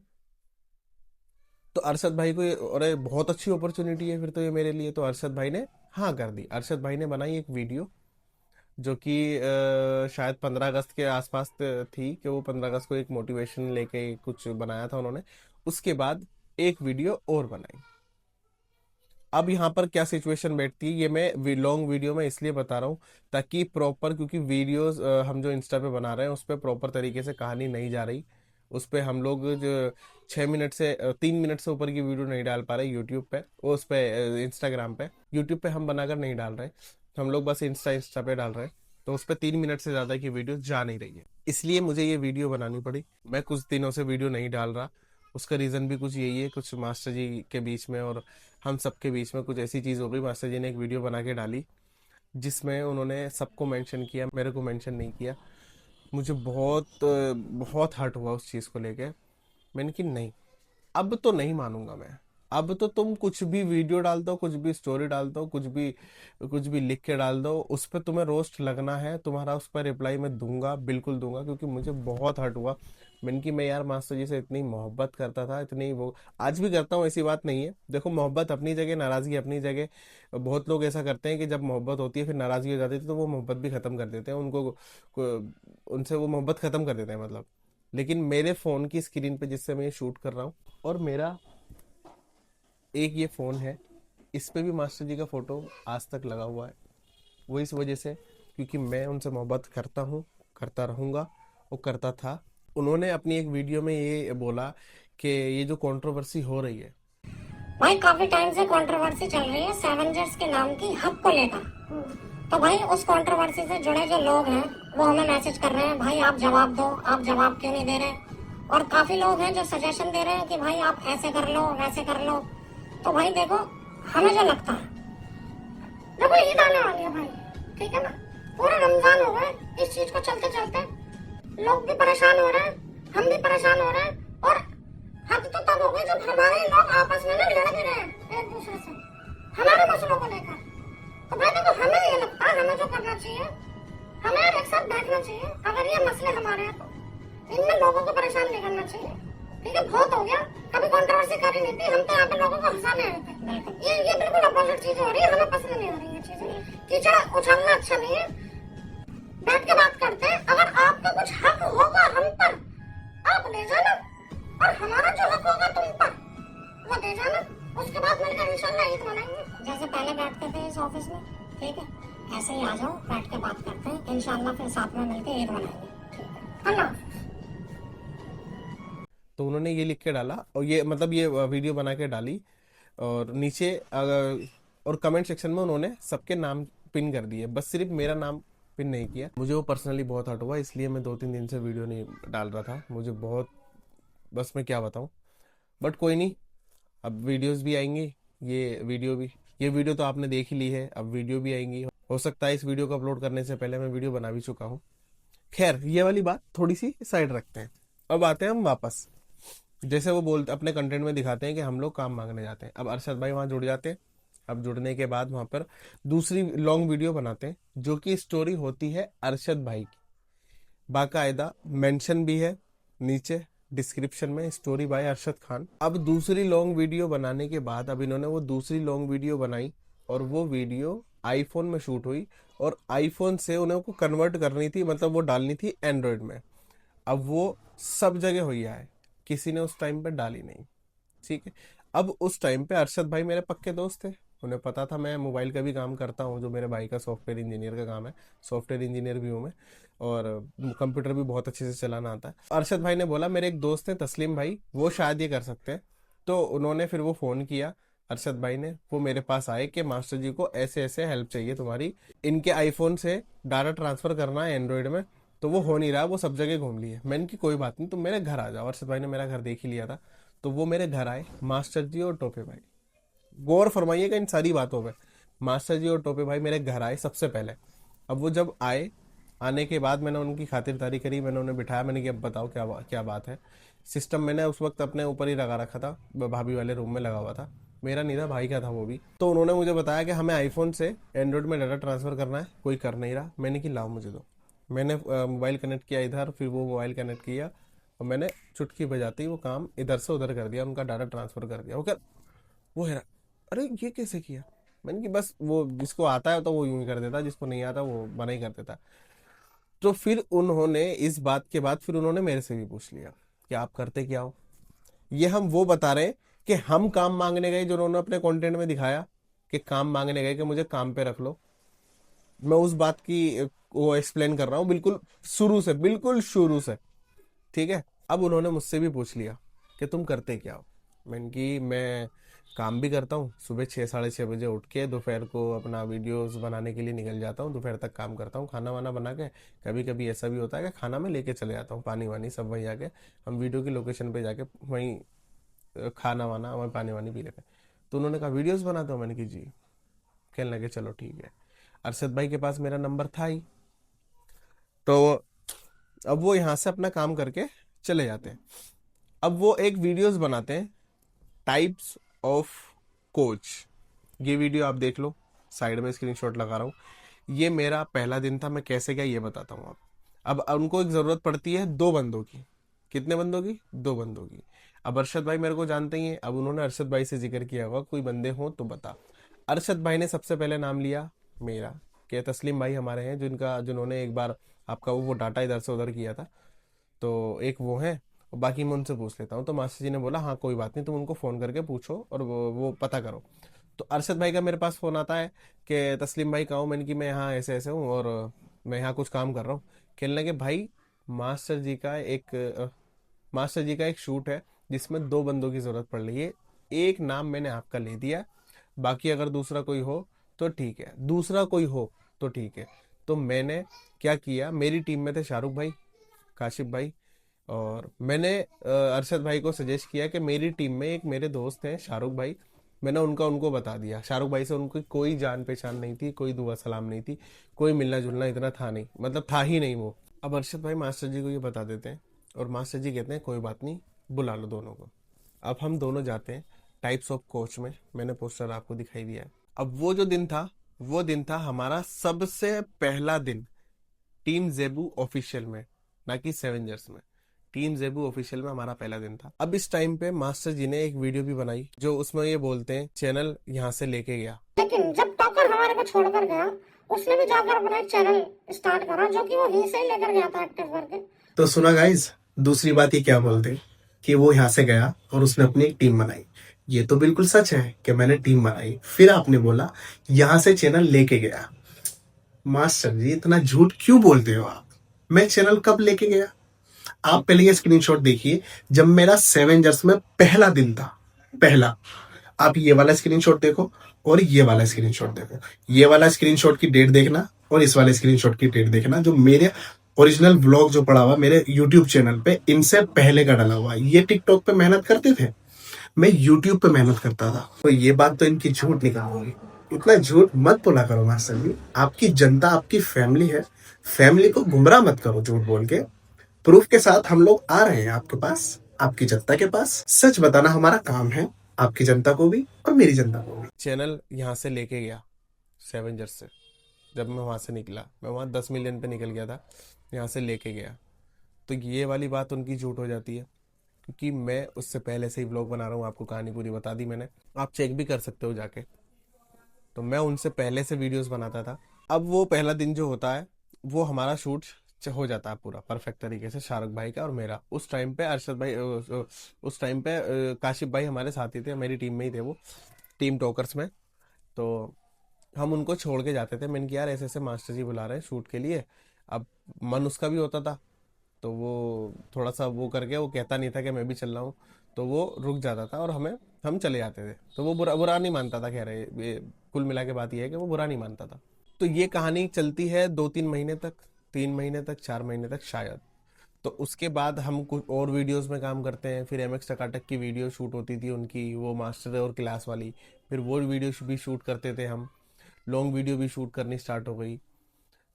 तो अरशद भाई को अरे बहुत अच्छी अपॉर्चुनिटी है फिर तो ये मेरे लिए। तो अरशद भाई ने हाँ कर दी। अरशद भाई ने बनाई एक वीडियो जो कि शायद 15 अगस्त के आसपास थी, कि वो 15 अगस्त को एक मोटिवेशन लेके कुछ बनाया था उन्होंने। उसके बाद एक वीडियो और बनाई। अब यहाँ पर क्या सिचुएशन बैठती है, ये मैं लॉन्ग वीडियो में इसलिए बता रहा हूँ ताकि प्रॉपर, क्योंकि वीडियोस हम जो इंस्टा पे बना रहे हैं उस पर प्रॉपर तरीके से कहानी नहीं जा रही। उस पर हम लोग जो 6 मिनट से 3 मिनट से ऊपर की वीडियो नहीं डाल पा रहे यूट्यूब पे, वो उस पे इंस्टाग्राम पे। यूट्यूब पे हम बनाकर नहीं डाल रहे, हम लोग बस इंस्टा पे डाल रहे हैं। तो उस पर 3 मिनट से ज़्यादा की वीडियो जा नहीं रही है, इसलिए मुझे ये वीडियो बनानी पड़ी। मैं कुछ दिनों से वीडियो नहीं डाल रहा। उसका रीज़न भी कुछ यही है, कुछ मास्टर जी के बीच में और हम सबके बीच में कुछ ऐसी चीज़ हो गई। मास्टर जी ने एक वीडियो बना के डाली जिसमें उन्होंने सबको मेंशन किया, मेरे को मेंशन नहीं किया। मुझे बहुत बहुत हर्ट हुआ उस चीज़ को लेके। मैंने कि नहीं, अब तो नहीं मानूंगा मैं। अब तो तुम कुछ भी वीडियो डाल दो, कुछ भी स्टोरी डाल दो, कुछ भी लिख के डाल दो, उस पर तुम्हें रोस्ट लगना है, तुम्हारा उस पर रिप्लाई मैं दूंगा, बिल्कुल दूंगा, क्योंकि मुझे बहुत हर्ट हुआ। मैंने कि मैं यार मास्टर जी से इतनी मोहब्बत करता था, इतनी वो आज भी करता हूँ, ऐसी बात नहीं है। देखो मोहब्बत अपनी जगह, नाराजगी अपनी जगह। बहुत लोग ऐसा करते हैं कि जब मोहब्बत होती है फिर नाराजगी हो जाती है, तो वो मोहब्बत भी खत्म कर देते हैं उनको, उनसे वो मोहब्बत खत्म कर देते हैं मतलब। लेकिन मेरे फ़ोन की स्क्रीन पे जिससे मैं ये शूट कर रहा हूँ, और मेरा एक ये फ़ोन है, इस पे भी मास्टर जी का फ़ोटो आज तक लगा हुआ है। वो इस वजह से क्योंकि मैं उनसे मोहब्बत करता हूँ, करता रहूँगा और करता था। उन्होंने अपनी एक वीडियो में ये बोला कि ये जो कंट्रोवर्सी हो रही है, भाई काफी टाइम से कंट्रोवर्सी चल रही है सेवेंजर्स के नाम की हक को लेकर। तो भाई उस कंट्रोवर्सी से जुड़े जो लोग हैं वो हमें मैसेज कर रहे हैं, भाई आप जवाब दो, आप जवाब क्यों नहीं दे रहे। और काफी लोग हैं जो सजेशन दे रहे हैं कि भाई आप ऐसे कर लो, वैसे कर लो। तो भाई देखो, हमें जो लगता है, देखो ईद आने वाली है भाई, ठीक है ना, पूरा रमजान हो गए, इस चीज को चलते चलते लोग भी परेशान हो रहे हैं, हम भी परेशान हो रहे हैं। और हद तो तब हो गई जब हमारे लोग आपस में ना लड़ भी रहे हैं एक दूसरे से हमारे मसलों को लेकर। तो भाई देखो, हमें ये लगता है हमें जो करना चाहिए, हमें एक साथ बैठना चाहिए। अगर ये मसले हमारे हैं तो इनमें लोगों को परेशान नहीं करना चाहिए, ठीक है। बहुत हो गया, कभी कंट्रोवर्सी कर ही नहीं थी, हम तो यहाँ पे लोगों को हंसाने आए थे। ये बिल्कुल अपोजिट चीज हो रही है, हमें पसंद नहीं हो रही है चीजें। कीचड़ उछालना अच्छा नहीं है, बैठ के बात करते हैं। अगर आपका कुछ हक होगा हम पर, आप ले जाना, और हमारा जो हक होगा तुम पर वो दे जाना। उसके बाद मिलकर इंशाल्लाह ईद मनाएंगे, जैसे पहले बैठते थे इस ऑफिस में, ठीक है। ऐसे ही आ जाओ, बैठ के बात करते हैं, इंशाल्लाह फिर साथ में मिलकर ईद मनाएंगे, ठीक है। अल्लाह। तो उन्होंने ये लिख के डाला, और ये मतलब ये वीडियो बना के डाली, और नीचे और कमेंट सेक्शन में उन्होंने सबके नाम पिन कर दी है, बस सिर्फ मेरा नाम पिन नहीं किया। मुझे वो पर्सनली बहुत हर्ट हुआ, इसलिए मैं 2-3 दिन से वीडियो नहीं डाल रहा था। मुझे बहुत, बस मैं क्या बताऊं, बट कोई नहीं, अब वीडियोस भी आएंगी। ये वीडियो तो आपने देख ही ली है, अब वीडियो भी आएंगी। हो सकता है इस वीडियो को अपलोड करने से पहले मैं वीडियो बना भी चुका हूँ। खैर, ये वाली बात थोड़ी सी साइड रखते हैं। अब आते हैं हम वापस, जैसे वो बोलते अपने कंटेंट में दिखाते हैं कि हम लोग काम मांगने जाते हैं। अब अरशद भाई वहाँ जुड़ जाते हैं। अब जुड़ने के बाद वहाँ पर दूसरी लॉन्ग वीडियो बनाते हैं, जो कि स्टोरी होती है अरशद भाई की। बाकायदा मेंशन भी है नीचे डिस्क्रिप्शन में, स्टोरी बाय अरशद खान। अब दूसरी लॉन्ग वीडियो बनाने के बाद अब इन्होंने वो दूसरी लॉन्ग वीडियो बनाई, और वो वीडियो आईफोन में शूट हुई, और आईफोन से उन्हें को कन्वर्ट करनी थी, मतलब वो डालनी थी एंड्रॉयड में। अब वो सब जगह हुई है, किसी ने उस टाइम पे डाली नहीं, ठीक है। अब उस टाइम पे अरशद भाई मेरे पक्के दोस्त थे, उन्हें पता था मैं मोबाइल का भी काम करता हूँ, जो मेरे भाई का सॉफ्टवेयर इंजीनियर का काम है, सॉफ्टवेयर इंजीनियर भी हूँ मैं, और कंप्यूटर भी बहुत अच्छे से चलाना आता है। अरशद भाई ने बोला मेरे एक दोस्त है तस्लीम भाई, वो शायद ये कर सकते हैं। तो उन्होंने फिर वो फ़ोन किया अरशद भाई ने, वो मेरे पास आए कि मास्टर जी को ऐसे ऐसे हेल्प चाहिए तुम्हारी, इनके आईफोन से डाटा ट्रांसफ़र करना है एंड्रॉयड में, तो वो हो नहीं रहा, वो सब जगह घूम लिए। मैंने की कोई बात नहीं, तुम मेरे घर आ जाओ। अरशद भाई ने मेरा घर देख ही लिया था, तो वो मेरे घर आए, मास्टर जी और टोपे भाई। गौर फरमाइएगा इन सारी बातों पे, मास्टर जी और टोपे भाई मेरे घर आए सबसे पहले। अब वो जब आए, आने के बाद मैंने उनकी खातिरदारी करी, मैंने उन्हें बिठाया, मैंने कि अब बताओ क्या बात है। सिस्टम मैंने उस वक्त अपने ऊपर ही लगा रखा था, भाभी वाले रूम में लगा हुआ था, मेरा नहीं था, भाई का था वो भी। तो उन्होंने मुझे बताया कि हमें आईफोन से एंड्रॉयड में डाटा ट्रांसफ़र करना है, कोई कर नहीं रहा। मैंने कि लाओ मुझे दो। मैंने मोबाइल कनेक्ट किया इधर, फिर वो मोबाइल कनेक्ट किया, और मैंने चुटकी बजाते ही वो काम इधर से उधर कर दिया, उनका डाटा ट्रांसफ़र कर दिया। वो है, अरे ये कैसे किया? मैंने कि बस वो जिसको आता है तो वो यूं ही कर देता, जिसको नहीं आता वो मना ही कर देता। तो फिर उन्होंने इस बात के बाद फिर उन्होंने मेरे से भी पूछ लिया कि आप करते क्या हो। ये हम वो बता रहे हैं कि हम काम मांगने गए, जो उन्होंने अपने कंटेंट में दिखाया कि काम मांगने गए कि मुझे काम पे रख लो। मैं उस बात की वो एक्सप्लेन कर रहा हूँ बिल्कुल शुरू से, ठीक है। अब उन्होंने मुझसे भी पूछ लिया कि तुम करते क्या हो। मैंने कि मैं काम भी करता हूँ, सुबह 6-6:30 बजे उठ के दोपहर को अपना वीडियोस बनाने के लिए निकल जाता हूँ, दोपहर तक काम करता हूँ, खाना वाना बना के। कभी कभी ऐसा भी होता है कि खाना मैं लेके चले जाता हूँ, पानी वानी सब वहीं जाके हम वीडियो की लोकेशन पे जाके वहीं खाना वाना वहीं पानी वानी पी लेते हैं। तो उन्होंने कहा वीडियोज़ बनाते हो? मैंने कि जी। कहने लगे चलो ठीक है। अरशद भाई के पास मेरा नंबर था ही, तो अब वो यहाँ से अपना काम करके चले जाते हैं। अब वो एक वीडियोस बनाते हैं, टाइप्स ऑफ कोच। ये वीडियो आप देख लो, साइड में स्क्रीनशॉट लगा रहा हूँ। ये मेरा पहला दिन था, मैं कैसे क्या ये बताता हूँ आप। अब उनको एक ज़रूरत पड़ती है 2 बंदों की। कितने बंदों की? 2 बंदों की। अब अरशद भाई मेरे को जानते ही हैं, अब उन्होंने अरशद भाई से जिक्र किया होगा कोई बंदे हो तो बता। अरशद भाई ने सबसे पहले नाम लिया मेरा, कि तस्लीम भाई हमारे हैं जिन्होंने एक बार आपका वो डाटा इधर से उधर किया था, तो एक वो है, और बाकी मैं उनसे पूछ लेता हूँ। तो मास्टर जी ने बोला हाँ कोई बात नहीं, तुम उनको फ़ोन करके पूछो और वो पता करो। तो अरशद भाई का मेरे पास फ़ोन आता है कि तस्लीम भाई कहाँ हूँ। मैंने कि मैं यहाँ ऐसे ऐसे हूँ और मैं यहाँ कुछ काम कर रहा हूँ। कहने लगे भाई मास्टर जी का एक शूट है जिसमें 2 बंदों की ज़रूरत पड़ रही है, एक नाम मैंने आपका ले दिया, बाकी अगर दूसरा कोई हो तो ठीक है, दूसरा कोई हो तो ठीक है। तो मैंने क्या किया, मेरी टीम में थे शाहरुख भाई, काशिफ भाई, और मैंने अरशद भाई को सजेस्ट किया कि मेरी टीम में एक मेरे दोस्त हैं शाहरुख भाई। मैंने उनको बता दिया, शाहरुख भाई से उनकी कोई जान पहचान नहीं थी, कोई दुआ सलाम नहीं थी, कोई मिलना जुलना इतना था नहीं, मतलब था ही नहीं वो। अब अरशद भाई मास्टर जी को ये बता देते हैं, और मास्टर जी कहते हैं कोई बात नहीं, बुला लो दोनों को। अब हम दोनों जाते हैं टाइप्स ऑफ कोच में, मैंने पोस्टर आपको दिखाई दिया है। अब वो दिन था हमारा सबसे पहला दिन टीम जेबू ऑफिशियल में, ना कि सेवेंजर्स में। टीम जेबू ऑफिशियल में हमारा पहला दिन था। अब इस टाइम पे मास्टर जी ने एक वीडियो भी बनाई, जो उसमें ये बोलते हैं चैनल यहाँ से लेके गया। लेकिन जब टॉकर हमारे को छोड़कर गया, उसने भी जाकर अपना एक चैनल स्टार्ट करा, जो कि वो यहीं से ही लेकर गया था एक्टिव करके। तो सुना गाइज, दूसरी बात ही क्या बोलते कि वो यहाँ से गया और उसने अपनी एक टीम बनाई। ये तो बिल्कुल सच है कि मैंने टीम बनाई, फिर आपने बोला यहाँ से चैनल लेके गया। मास्टर जी इतना झूठ क्यों बोलते हो आप? मैं चैनल कब लेके गया? आप पहले ये स्क्रीनशॉट देखिए, जब मेरा सेवेंजर्स में पहला दिन था, पहला। आप ये वाला स्क्रीनशॉट देखो और ये वाला स्क्रीनशॉट देखो, ये वाला स्क्रीनशॉट की डेट देखना और इस वाले स्क्रीनशॉट की डेट देखना, जो मेरे ओरिजिनल व्लॉग जो पड़ा हुआ मेरे यूट्यूब चैनल पे इनसे पहले का डाला हुआ है। ये टिकटॉक पे मेहनत करते थे, मैं यूट्यूब पे मेहनत करता था। तो ये बात तो इनकी झूठ निकालूंगी, इतना झूठ मत बोला करो मास्टर जी। आपकी जनता आपकी फैमिली है, फैमिली को गुमराह मत करो झूठ बोल के। प्रूफ के साथ हम लोग आ रहे हैं आपके पास, आपकी जनता के पास। सच बताना हमारा काम है, आपकी जनता को भी और मेरी जनता को भी। चैनल यहाँ से लेके गया सेवेंजर्स से, जब मैं वहाँ से निकला, मैं वहाँ 10 मिलियन पे निकल गया था, यहाँ से लेके गया। तो ये वाली बात उनकी झूठ हो जाती है, क्योंकि मैं उससे पहले से ही व्लॉग बना रहा हूँ, आपको कहानी पूरी बता दी मैंने, आप चेक भी कर सकते हो जाके। तो मैं उनसे पहले से वीडियोस बनाता था। अब वो पहला दिन जो होता है वो हमारा शूट हो जाता है पूरा परफेक्ट तरीके से, शाहरुख भाई का और मेरा। उस टाइम पे अरशद भाई उस टाइम पे काशिफ भाई हमारे साथ ही थे, मेरी टीम में ही थे वो, टीम टॉकर्स में। तो हम उनको छोड़ के जाते थे। मैंने कहा यार ऐसे ऐसे मास्टर जी बुला रहे हैं शूट के लिए। अब मन उसका भी होता था, तो वो थोड़ा सा वो करके वो कहता नहीं था कि मैं भी चल रहा हूँ, तो वो रुक जाता था और हम चले जाते थे। तो वो बुरा बुरा नहीं मानता था। खैर ये कुल मिला के बात ये है कि वो बुरा नहीं मानता था। तो ये कहानी चलती है 2-3 महीने तक, 3 महीने तक, 4 महीने तक शायद। तो उसके बाद हम कुछ और वीडियोस में काम करते हैं। फिर MX टकाटक की वीडियो शूट होती थी उनकी, वो मास्टर और क्लास वाली। फिर वो वीडियो भी शूट करते थे हम, लॉन्ग वीडियो भी शूट करनी स्टार्ट हो गई।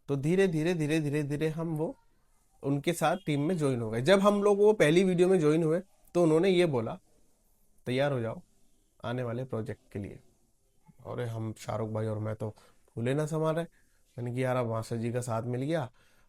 तो धीरे धीरे धीरे धीरे धीरे हम वो उनके साथ टीम में ज्वाइन हो गए। जब हम लोग वो पहली वीडियो में ज्वाइन हुए तो उन्होंने ये बोला तैयार हो जाओ आने वाले प्रोजेक्ट के लिए। और हम शाहरुख भाई और मैं तो फूले ना समा रहे। मैंने कि यार अब मास्टर जी का साथ मिल गया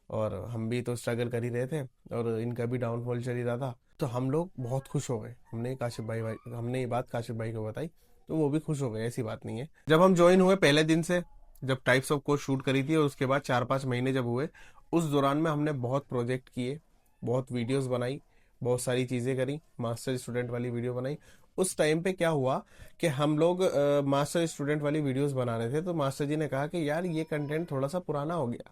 और हम भी तो स्ट्रगल कर ही रहे थे और इनका भी डाउनफॉल चल ही रहा था। तो हम लोग बहुत खुश हो गए। हमने ये बात काशिफ भाई को बताई तो वो भी खुश हो गए, ऐसी बात नहीं है। जब हम ज्वाइन हुए पहले दिन से, जब टाइप्स ऑफ कोर्स शूट करी थी और उसके बाद 4-5 महीने जब हुए, उस दौरान में हमने बहुत प्रोजेक्ट किए, बहुत वीडियोस बनाई, बहुत सारी चीज़ें करी, मास्टर स्टूडेंट वाली वीडियो बनाई। उस टाइम पे क्या हुआ कि हम लोग मास्टर स्टूडेंट वाली वीडियोस बना रहे थे, तो मास्टर जी ने कहा कि यार ये कंटेंट थोड़ा सा पुराना हो गया।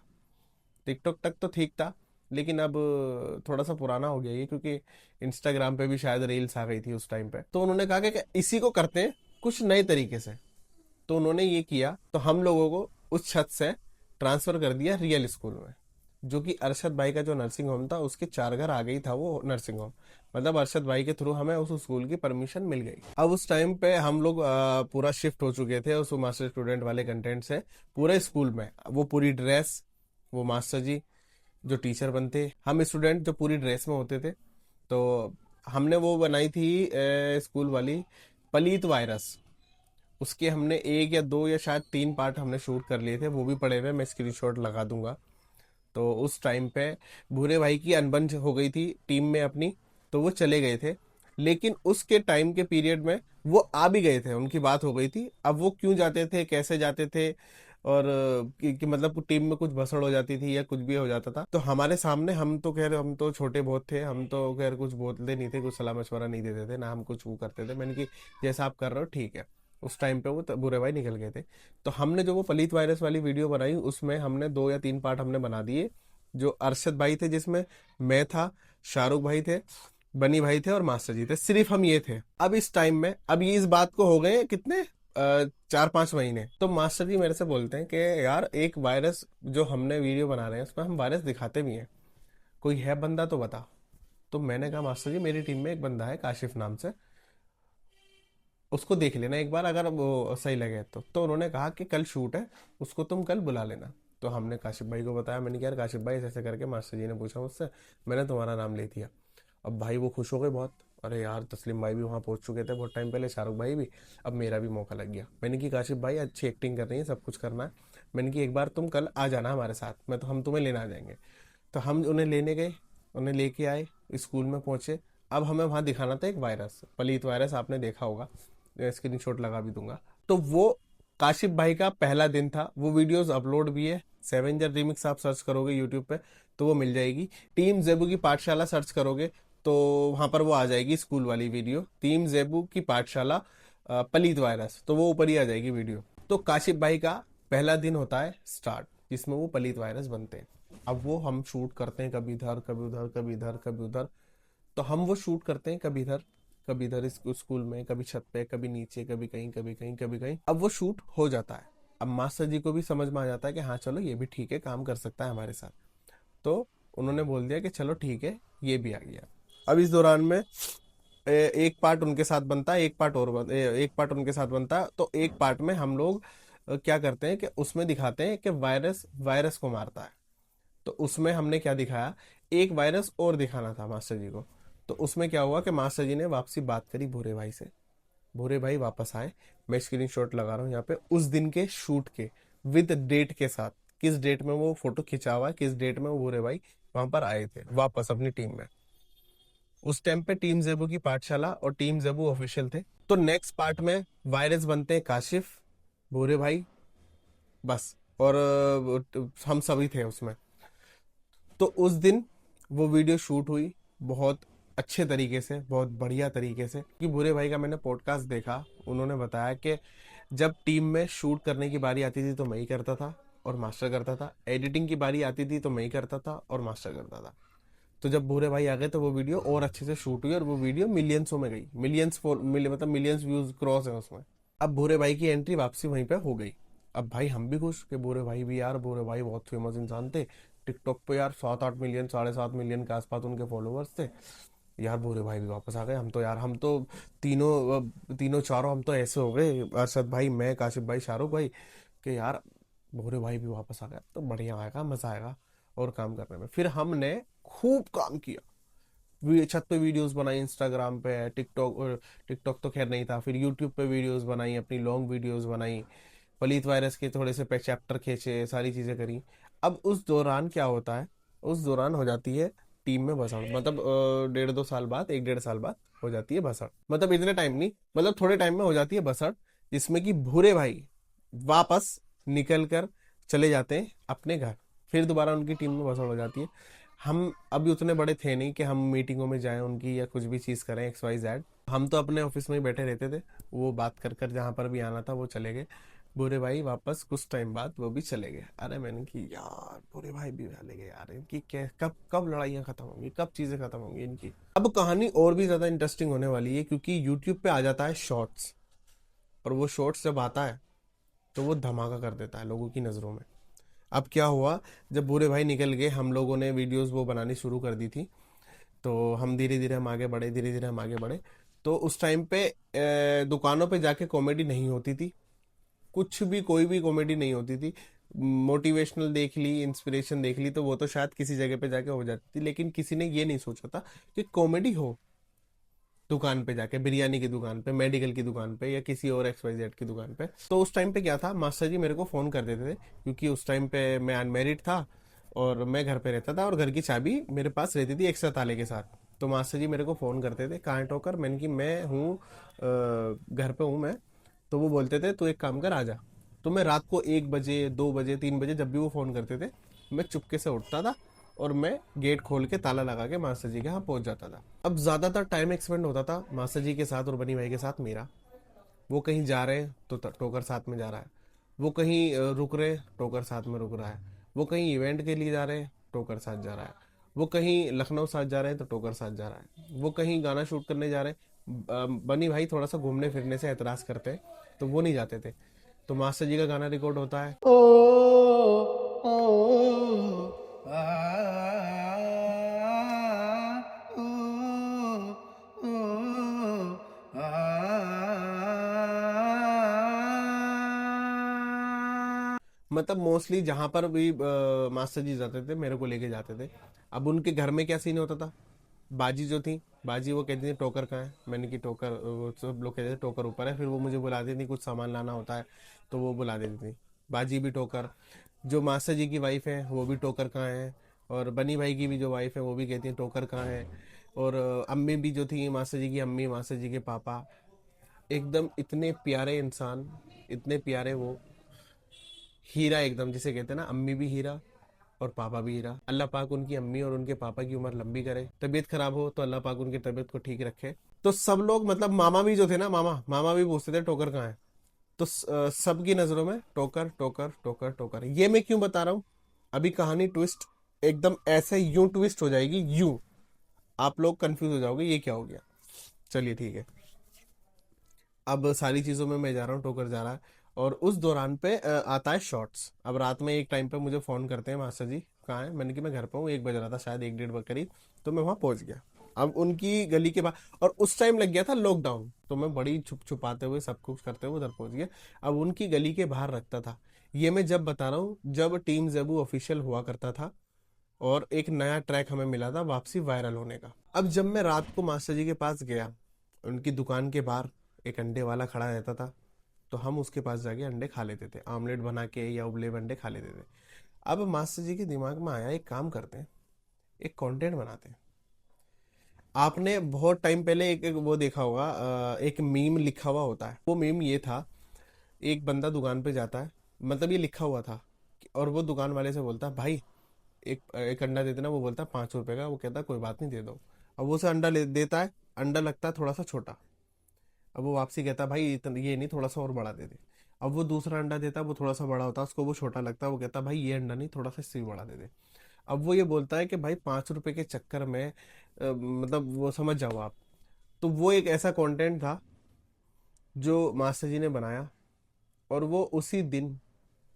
टिकटॉक तक तो ठीक था, लेकिन अब थोड़ा सा पुराना हो गया ये, क्योंकि इंस्टाग्राम पे भी शायद रील्स आ गई थी उस टाइम पे। तो उन्होंने कहा कि इसी को करते हैं कुछ नए तरीके से। तो उन्होंने ये किया, तो हम लोगों को उस छत से ट्रांसफर कर दिया रियल स्कूल में, जो कि अरशद भाई का जो नर्सिंग होम था उसके 4 घर आगे ही था वो नर्सिंग होम। मतलब अरशद भाई के थ्रू हमें उस स्कूल की परमिशन मिल गई। अब उस टाइम पे हम लोग पूरा शिफ्ट हो चुके थे उस मास्टर स्टूडेंट वाले कंटेंट से पूरे स्कूल में। वो पूरी ड्रेस, वो मास्टर जी जो टीचर बनते, हम स्टूडेंट जो पूरी ड्रेस में होते थे। तो हमने वो बनाई थी स्कूल वाली पलीत वायरस। उसके हमने 1 या 2 या शायद 3 पार्ट हमने शूट कर लिए थे, वो भी पड़े हुए, मैं स्क्रीनशॉट लगा दूंगा। तो उस टाइम पे भूरे भाई की अनबन हो गई थी टीम में अपनी, तो वो चले गए थे। लेकिन उसके टाइम के पीरियड में वो आ भी गए थे, उनकी बात हो गई थी। अब वो क्यों जाते थे, कैसे जाते थे, और कि मतलब टीम में कुछ भसड़ हो जाती थी या कुछ भी हो जाता था, तो हमारे सामने हम तो खैर हम तो छोटे बहुत थे, हम तो खैर कुछ बोलते नहीं थे, कुछ सलाह मशवरा नहीं देते थे ना, हम कुछ वो करते थे। मैंने कि जैसा आप कर रहे हो ठीक है। उस टाइम पे वो बुरे भाई निकल गए थे। तो हमने जो वो पलीत वायरस वाली वीडियो बनाई उसमें हमने 2 या 3 पार्ट हमने बना दिए। जो अरशद भाई थे, जिसमें मैं था, शाहरुख भाई थे, बनी भाई थे और मास्टर जी थे, सिर्फ हम ये थे। अब इस टाइम में, अब ये इस बात को हो गए कितने 4-5 महीने, तो मास्टर जी मेरे से बोलते हैं कि यार एक वायरस जो हमने वीडियो बना रहे हैं उसमें हम वायरस दिखाते भी हैं, कोई है बंदा तो बता। तो मैंने कहा मास्टर जी मेरी टीम में एक बंदा है काशिफ नाम से, उसको देख लेना एक बार, अगर वो सही लगे तो उन्होंने कहा कि कल शूट है, उसको तुम कल बुला लेना। तो हमने काशिफ भाई को बताया, मैंने कहा यार काशिफ भाई ऐसे ऐसे करके मास्टर जी ने पूछा मुझसे, मैंने तुम्हारा नाम ले दिया। अब भाई वो खुश हो गए बहुत, अरे यार तस्लीम भाई भी वहाँ पहुँच चुके थे बहुत टाइम पहले, शाहरुख भाई भी, अब मेरा भी मौका लग गया। मैंने कि काशिफ भाई अच्छी एक्टिंग कर रही है, सब कुछ करना है। मैंने कि एक बार तुम कल आ जाना हमारे साथ, हम तुम्हें लेना आ जाएंगे। तो हम उन्हें लेने गए, उन्हें लेके आए, स्कूल में पहुँचे। अब हमें वहाँ दिखाना था एक वायरस, पलीत वायरस, आपने देखा होगा, स्क्रीनशॉट लगा भी दूंगा। तो वो काशिफ भाई का पहला दिन था, वो वीडियोस अपलोड भी है। सेवेंजर रिमिक्स आप सर्च करोगे यूट्यूब पे तो वो मिल जाएगी। टीम जेबू की पाठशाला सर्च करोगे तो वहां पर वो आ जाएगी स्कूल वाली वीडियो, टीम जेबू की पाठशाला पलीत वायरस, तो वो ऊपर ही आ जाएगी वीडियो। तो काशिफ भाई का पहला दिन होता है स्टार्ट, जिसमें वो पलीत वायरस बनते हैं। अब वो हम शूट करते हैं कभी इधर कभी उधर, कभी इधर कभी उधर। तो हम वो शूट करते हैं कभी इधर कभी इधर स्कूल में, कभी छत पे, कभी नीचे, कभी कहीं, कभी कहीं, कभी कहीं। अब वो शूट हो जाता है। अब मास्टर जी को भी समझ में आ जाता है कि हाँ चलो ये भी ठीक है, काम कर सकता है हमारे साथ। तो उन्होंने बोल दिया कि चलो ठीक है, ये भी आ गया। अब इस दौरान में एक पार्ट उनके साथ बनता है, एक पार्ट उनके साथ बनता है। तो एक पार्ट में हम लोग क्या करते हैं कि उसमें दिखाते हैं कि वायरस वायरस को मारता है। तो उसमें हमने क्या दिखाया, एक वायरस और दिखाना था मास्टर जी को। तो उसमें क्या हुआ कि मास्टर जी ने वापसी बात करी भूरे भाई से। भूरे भाई वापस आए। मैं स्क्रीनशॉट लगा रहा हूँ यहाँ पे उस दिन के शूट के, विद डेट के साथ, किस डेट में वो फोटो खिंचा हुआ है, किस डेट में वो भूरे भाई वहां पर आए थे वापस अपनी टीम में। उस टाइम पे टीम जेबू की पाठशाला और टीम जेबू ऑफिशियल थे। तो नेक्स्ट पार्ट में वायरस बनते हैं काशिफ, भूरे भाई, बस। और हम सभी थे उसमें। तो उस दिन वो वीडियो शूट हुई बहुत अच्छे तरीके से, बहुत बढ़िया तरीके से। कि भूरे भाई का मैंने पॉडकास्ट देखा, उन्होंने बताया कि जब टीम में शूट करने की बारी आती थी तो मैं ही करता था और मास्टर करता था, एडिटिंग की बारी आती थी तो मैं ही करता था और मास्टर करता था। तो जब भूरे भाई आ गए तो वो वीडियो और अच्छे से शूट हुई और वो वीडियो मिलियंसों में गई, मतलब मिलियंस व्यूज क्रॉस है उसमें। अब भूरे भाई की एंट्री वापसी वहीं पे हो गई। अब भाई हम भी खुश कि भूरे भाई भी, यार भूरे भाई बहुत फेमस इंसान थे टिकटॉक पे यार, 7-8 मिलियन, 7.5 मिलियन के आसपास उनके फॉलोअर्स थे यार। भूरे भाई भी वापस आ गए। हम तो यार, हम तो तीनों चारों हम तो ऐसे हो गए, अरशद भाई, मैं, काशिफ भाई, शाहरुख भाई, कि यार भूरे भाई भी वापस आ गया तो बढ़िया आएगा, मजा आएगा और काम करने में। फिर हमने खूब काम किया, छत पे वीडियोस बनाई, इंस्टाग्राम पे, टिकटॉक, टिकटॉक तो खैर नहीं था, फिर यूट्यूब पे वीडियोस बनाई, अपनी लॉन्ग वीडियोस बनाई, पलीत वायरस के थोड़े से चैप्टर खींचे, सारी चीजें करी। अब उस दौरान क्या होता है, उस दौरान हो जाती है टीम में भसड़, मतलब 1.5-2 साल बाद, 1-1.5 साल बाद हो जाती है भसड़। मतलब इतने टाइम नहीं, मतलब थोड़े टाइम में हो जाती है भसड़, जिसमें कि भूरे भाई वापस निकल कर चले जाते हैं अपने घर। फिर दोबारा उनकी टीम में भसड़ हो जाती है। हम अभी उतने बड़े थे नहीं कि हम मीटिंगों में जाएं उनकी या कुछ भी चीज़ करें XYZ। हम तो अपने ऑफिस में ही बैठे रहते थे, वो बात कर कर जहाँ पर भी आना था वो चले गए। भूरे भाई वापस कुछ टाइम बाद वो भी चले गए। अरे मैंने कि यार भूरे भाई भी चले गए यार, इनकी क्या, कब कब लड़ाइयाँ खत्म होंगी, कब चीज़ें खत्म होंगी इनकी। अब कहानी और भी ज़्यादा इंटरेस्टिंग होने वाली है, क्योंकि यूट्यूब पे आ जाता है शॉर्ट्स, और वो शॉर्ट्स जब आता है तो वो धमाका कर देता है लोगों की नज़रों में। अब क्या हुआ, जब भूरे भाई निकल गए, हम लोगों ने वीडियोस वो बनानी शुरू कर दी थी। तो हम धीरे धीरे हम आगे बढ़े, धीरे धीरे हम आगे बढ़े। तो उस टाइम पे दुकानों पे जाके कॉमेडी नहीं होती थी, कुछ भी, कोई भी कॉमेडी नहीं होती थी। मोटिवेशनल देख ली, इंस्पिरेशन देख ली, तो वो तो शायद किसी जगह पे जाके हो जाती थी, लेकिन किसी ने ये नहीं सोचा था कि कॉमेडी हो दुकान पे जाके, बिरयानी की दुकान पे, मेडिकल की दुकान पे, या किसी और XYZ की दुकान पे। तो उस टाइम पे क्या था, मास्टर जी मेरे को फ़ोन कर देते थे, क्योंकि उस टाइम पे मैं अनमेरिड था और मैं घर पे रहता था और घर की चाबी मेरे पास रहती थी एक्स्ट्रा ताले के साथ। तो मास्टर जी मेरे को फ़ोन करते थे, कहाँ टोकर, मैंने कि मैं हूँ घर पे हूँ मैं। तो वो बोलते थे तू एक काम कर, आ जा। तो मैं रात को 1 बजे, 2 बजे, 3 बजे, जब भी वो फ़ोन करते थे, मैं चुपके से उठता था और मैं गेट खोल के ताला लगा के मास्टर जी के यहाँ पहुंच जाता था। अब ज्यादातर टाइम एक्सपेंड होता था मास्टर जी के साथ और बनी भाई के साथ मेरा। वो कहीं जा रहे हैं तो टोकर साथ में जा रहा है, वो कहीं रुक रहे, टोकर साथ में रुक रहा है, वो कहीं इवेंट के लिए जा रहे हैं, टोकर साथ जा रहा है, वो कहीं लखनऊ साथ जा रहे हैं तो टोकर साथ जा रहा है, वो कहीं गाना शूट करने जा रहे हैं। बनी भाई थोड़ा सा घूमने फिरने से एतराज करते हैं तो वो नहीं जाते थे। तो मास्टर जी का गाना रिकॉर्ड होता है, मतलब मोस्टली जहां पर भी मास्टर जी जाते थे मेरे को लेके जाते थे। अब उनके घर में क्या सीन होता था, बाजी जो थी, बाजी वो कहती थी टोकर कहाँ है, मैंने कि टोकर, वो सब लोग कहते थे टोकर ऊपर है। फिर वो मुझे बुलाती थी, कुछ सामान लाना होता है तो वो बुला देती थी, बाजी भी टोकर। जो मास्टर जी की वाइफ है वो भी टोकर कहाँ है, और बनी भाई की भी जो वाइफ है वो भी कहती है टोकर कहाँ है। और अम्मी भी जो थी, मास्टर जी की अम्मी, मास्टर जी के पापा, एकदम इतने प्यारे इंसान, इतने प्यारे वो, हीरा एकदम, जिसे कहते हैं ना, अम्मी भी हीरा और पापा भी हीरा। अल्लाह पाक उनकी अम्मी और उनके पापा की उम्र लंबी करे, तबीयत खराब हो तो अल्लाह पाक उनकी तबीयत को ठीक रखे। तो सब लोग, मतलब मामा भी जो थे ना, मामा मामा भी पूछते थे टोकर कहाँ है। तो सबकी नजरों में टोकर टोकर टोकर टोकर। ये मैं क्यों बता रहा हूँ, अभी कहानी ट्विस्ट एकदम ऐसे यूं ट्विस्ट हो जाएगी, यूं आप लोग कंफ्यूज हो जाओगे ये क्या हो गया। चलिए ठीक है। अब सारी चीज़ों में मैं जा रहा हूँ, टोकर जा रहा है, और उस दौरान पे आता है शॉर्ट्स। अब रात में एक टाइम पे मुझे फ़ोन करते हैं, मास्टर जी कहाँ है? मैंने कि मैं घर पे हूँ, 1 बज रहा था शायद, 1 डेढ़ करीब, तो मैं वहाँ पहुँच गया। अब उनकी गली के बाहर, और उस टाइम लग गया था लॉकडाउन, तो मैं बड़ी छुप छुपाते हुए सब कुछ करते हुए उधर पहुँच गया। अब उनकी गली के बाहर रखता था। ये मैं जब बता रहा हूँ जब टीम जेबू ऑफिशियल हुआ करता था, और एक नया ट्रैक हमें मिला था वापसी वायरल होने का। अब जब मैं रात को मास्टर जी के पास गया, उनकी दुकान के बाहर एक अंडे वाला खड़ा रहता था, तो हम उसके पास जाके अंडे खा लेते थे, आमलेट बना के या उबले हुए अंडे खा लेते थे। अब मास्टर जी के दिमाग में आया, एक काम करते हैं, एक कंटेंट बनाते हैं। आपने बहुत टाइम पहले एक वो देखा होगा, एक मीम लिखा हुआ होता है। वो मीम ये था, एक बंदा दुकान पे जाता है, मतलब ये लिखा हुआ था, और वो दुकान वाले से बोलता है, भाई एक एक अंडा दे देना। वो बोलता है 5 रुपए का। वो कहता है कोई बात नहीं, दे दो। अब वो उसे अंडा ले देता है। अंडा लगता है थोड़ा सा छोटा। अब वो वापसी कहता है, भाई ये नहीं, थोड़ा सा और बड़ा दे दे। अब वो दूसरा अंडा देता है, वो थोड़ा सा बड़ा होता है, उसको वो छोटा लगता है। वो कहता है, भाई ये अंडा नहीं, थोड़ा सा इससे भी बड़ा दे दे। अब वो ये बोलता है कि भाई 5 रुपए के चक्कर में मतलब वो समझ जाओ आप। तो वो एक ऐसा कंटेंट था जो मास्टर जी ने बनाया, और वो उसी दिन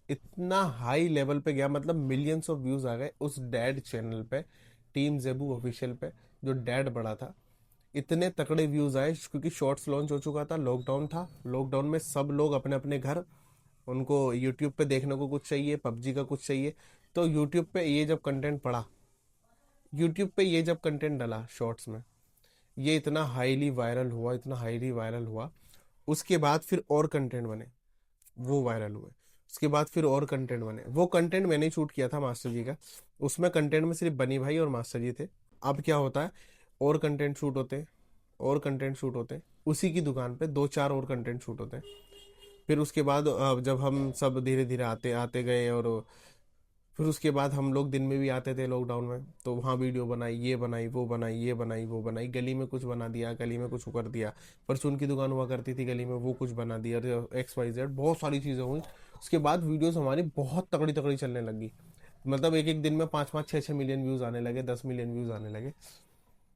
इतना हाई लेवल पे गया, मतलब मिलियंस ऑफ व्यूज आ गए उस डैड चैनल पे, टीम जेबू ऑफिशियल पे, जो डैड बड़ा था। इतने तकड़े व्यूज आए क्योंकि शॉर्ट्स लॉन्च हो चुका था, लॉकडाउन था। लॉकडाउन में सब लोग अपने अपने घर, उनको यूट्यूब पे देखने को कुछ चाहिए, पबजी का कुछ चाहिए, तो यूट्यूब पे ये जब कंटेंट पड़ा, यूट्यूब पे ये जब कंटेंट डाला शॉर्ट्स में, ये इतना हाईली वायरल हुआ, इतना हाईली वायरल हुआ। उसके बाद फिर और कंटेंट बने, वो वायरल हुए। उसके बाद फिर और कंटेंट बने। वो कंटेंट मैंने शूट किया था मास्टर जी का। उसमें कंटेंट में सिर्फ बनी भाई और मास्टर जी थे। अब क्या होता है, और कंटेंट शूट होते हैं, और कंटेंट शूट होते हैं, उसी की दुकान पे 2 4 और कंटेंट शूट होते हैं। फिर उसके बाद जब हम सब धीरे धीरे आते आते गए, और फिर उसके बाद हम लोग दिन में भी आते थे लॉकडाउन में, तो वहाँ वीडियो बनाई, ये बनाई, वो बनाई, ये बनाई, वो बनाई, गली में कुछ बना दिया, गली में कुछ कर दिया। परचून की दुकान हुआ करती थी गली में, वो कुछ बना दिया, XYZ बहुत सारी चीज़ें हुई। उसके बाद वीडियोस हमारी बहुत तगड़ी तगड़ी चलने लगी। मतलब एक एक दिन में 5 5 6 6 मिलियन व्यूज़ आने लगे, 10 मिलियन व्यूज़ आने लगे।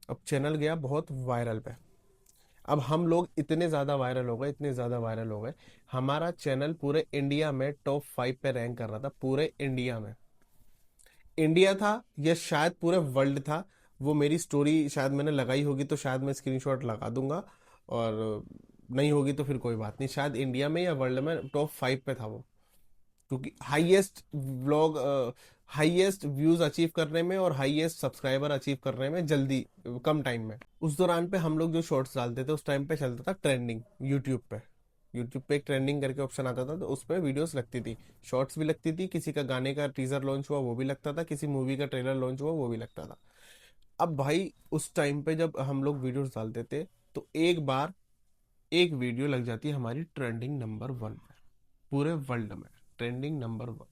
अब चैनल गया बहुत वायरल पे। अब हम लोग इतने ज़्यादा वायरल हो गए, इतने ज़्यादा वायरल हो गए, हमारा चैनल पूरे इंडिया में टॉप 5 पे रैंक कर रहा था, पूरे इंडिया में। इंडिया था या शायद पूरे वर्ल्ड था, वो मेरी स्टोरी शायद मैंने लगाई होगी, तो शायद मैं स्क्रीनशॉट लगा दूंगा, और नहीं होगी तो फिर कोई बात नहीं। शायद इंडिया में या वर्ल्ड में टॉप 5 पे था वो, क्योंकि highest vlog, highest views achieve करने में और हाईएस्ट सब्सक्राइबर अचीव करने में जल्दी, कम टाइम में। उस दौरान पे हम लोग जो शॉर्ट्स डालते थे, उस टाइम पे चलता था ट्रेंडिंग यूट्यूब पे। यूट्यूब पे एक ट्रेंडिंग करके ऑप्शन आता था, तो उस पर वीडियोस लगती थी, शॉर्ट्स भी लगती थी, किसी का गाने का टीजर लॉन्च हुआ वो भी लगता था, किसी मूवी का ट्रेलर लॉन्च हुआ वो भी लगता था। अब भाई उस टाइम पे जब हम लोग वीडियोस डालते थे, तो एक बार एक वीडियो लग जाती है हमारी ट्रेंडिंग नंबर 1 पे, पूरे वर्ल्ड में ट्रेंडिंग नंबर 1।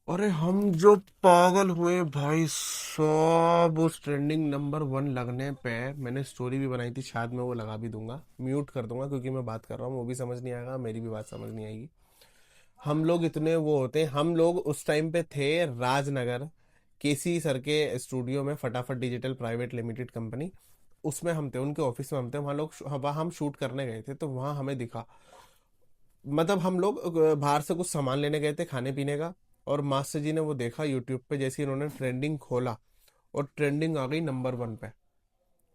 अरे हम जो पागल हुए भाई साहब, उस ट्रेंडिंग नंबर 1 लगने पे मैंने स्टोरी भी बनाई थी, शायद मैं वो लगा भी दूंगा, म्यूट कर दूंगा, क्योंकि मैं बात कर रहा हूँ, वो भी समझ नहीं आएगा, मेरी भी बात समझ नहीं आएगी। हम लोग इतने वो होते हैं, हम लोग उस टाइम पे थे राजनगर, केसी सर के स्टूडियो में, फटाफट डिजिटल प्राइवेट लिमिटेड कंपनी, उसमें हम थे, उनके ऑफिस में हम थे। वहाँ लोग वहाँ हम शूट करने गए थे, तो वहाँ हमें दिखा, मतलब हम लोग बाहर से कुछ सामान लेने गए थे खाने पीने का, और मास्टर जी ने वो देखा यूट्यूब पे, जैसे इन्होंने ट्रेंडिंग खोला, और ट्रेंडिंग आ गई नंबर 1 पे।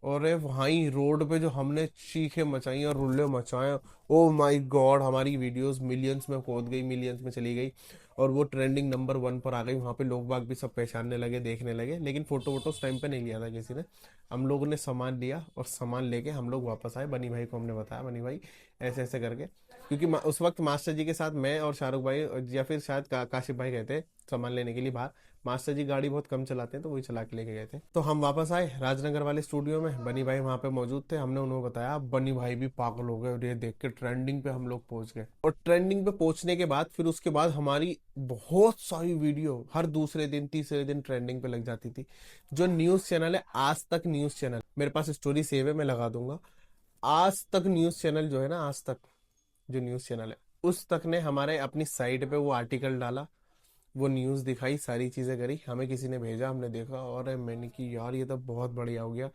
और वहीं रोड पे जो हमने चीखे मचाई और रुल्ले मचाए, ओ माय गॉड, हमारी वीडियोस मिलियंस में पहुंच गई, मिलियंस में चली गई, और वो ट्रेंडिंग नंबर 1 पर आ गई। वहाँ पे लोग बाग भी सब पहचानने लगे, देखने लगे, लेकिन फोटो वोटो उस टाइम पे नहीं लिया था किसी ने। हम लोगों ने सामान लिया, और सामान लेके हम लोग वापस आए। बनी भाई को हमने बताया, बनी भाई ऐसे ऐसे करके, क्योंकि उस वक्त मास्टर जी के साथ मैं और शाहरुख भाई, या फिर शायद काशिफ भाई गए थे सामान लेने के लिए बाहर। मास्टर जी गाड़ी बहुत कम चलाते हैं, तो वही चला के लेके गए थे। तो हम वापस आए राजनगर वाले स्टूडियो में, बनी भाई वहां पे मौजूद थे। हमने उन्हें बताया, बनी भाई भी पागल हो गए, और ये देख के ट्रेंडिंग पे हम लोग पहुंच गए। और ट्रेंडिंग पे पहुंचने के बाद फिर उसके बाद हमारी बहुत सारी वीडियो हर दूसरे दिन तीसरे दिन ट्रेंडिंग पे लग जाती थी। जो न्यूज चैनल है आज तक न्यूज चैनल, मेरे पास स्टोरी सेव है, मैं लगा दूंगा। आज तक न्यूज चैनल जो है ना, आज तक जो न्यूज चैनल है, उस तक ने हमारे अपनी साइट पे वो आर्टिकल डाला, वो न्यूज़ दिखाई, सारी चीज़ें करी, हमें किसी ने भेजा, हमने देखा और मैंने कि यार ये तो बहुत बढ़िया हो गया।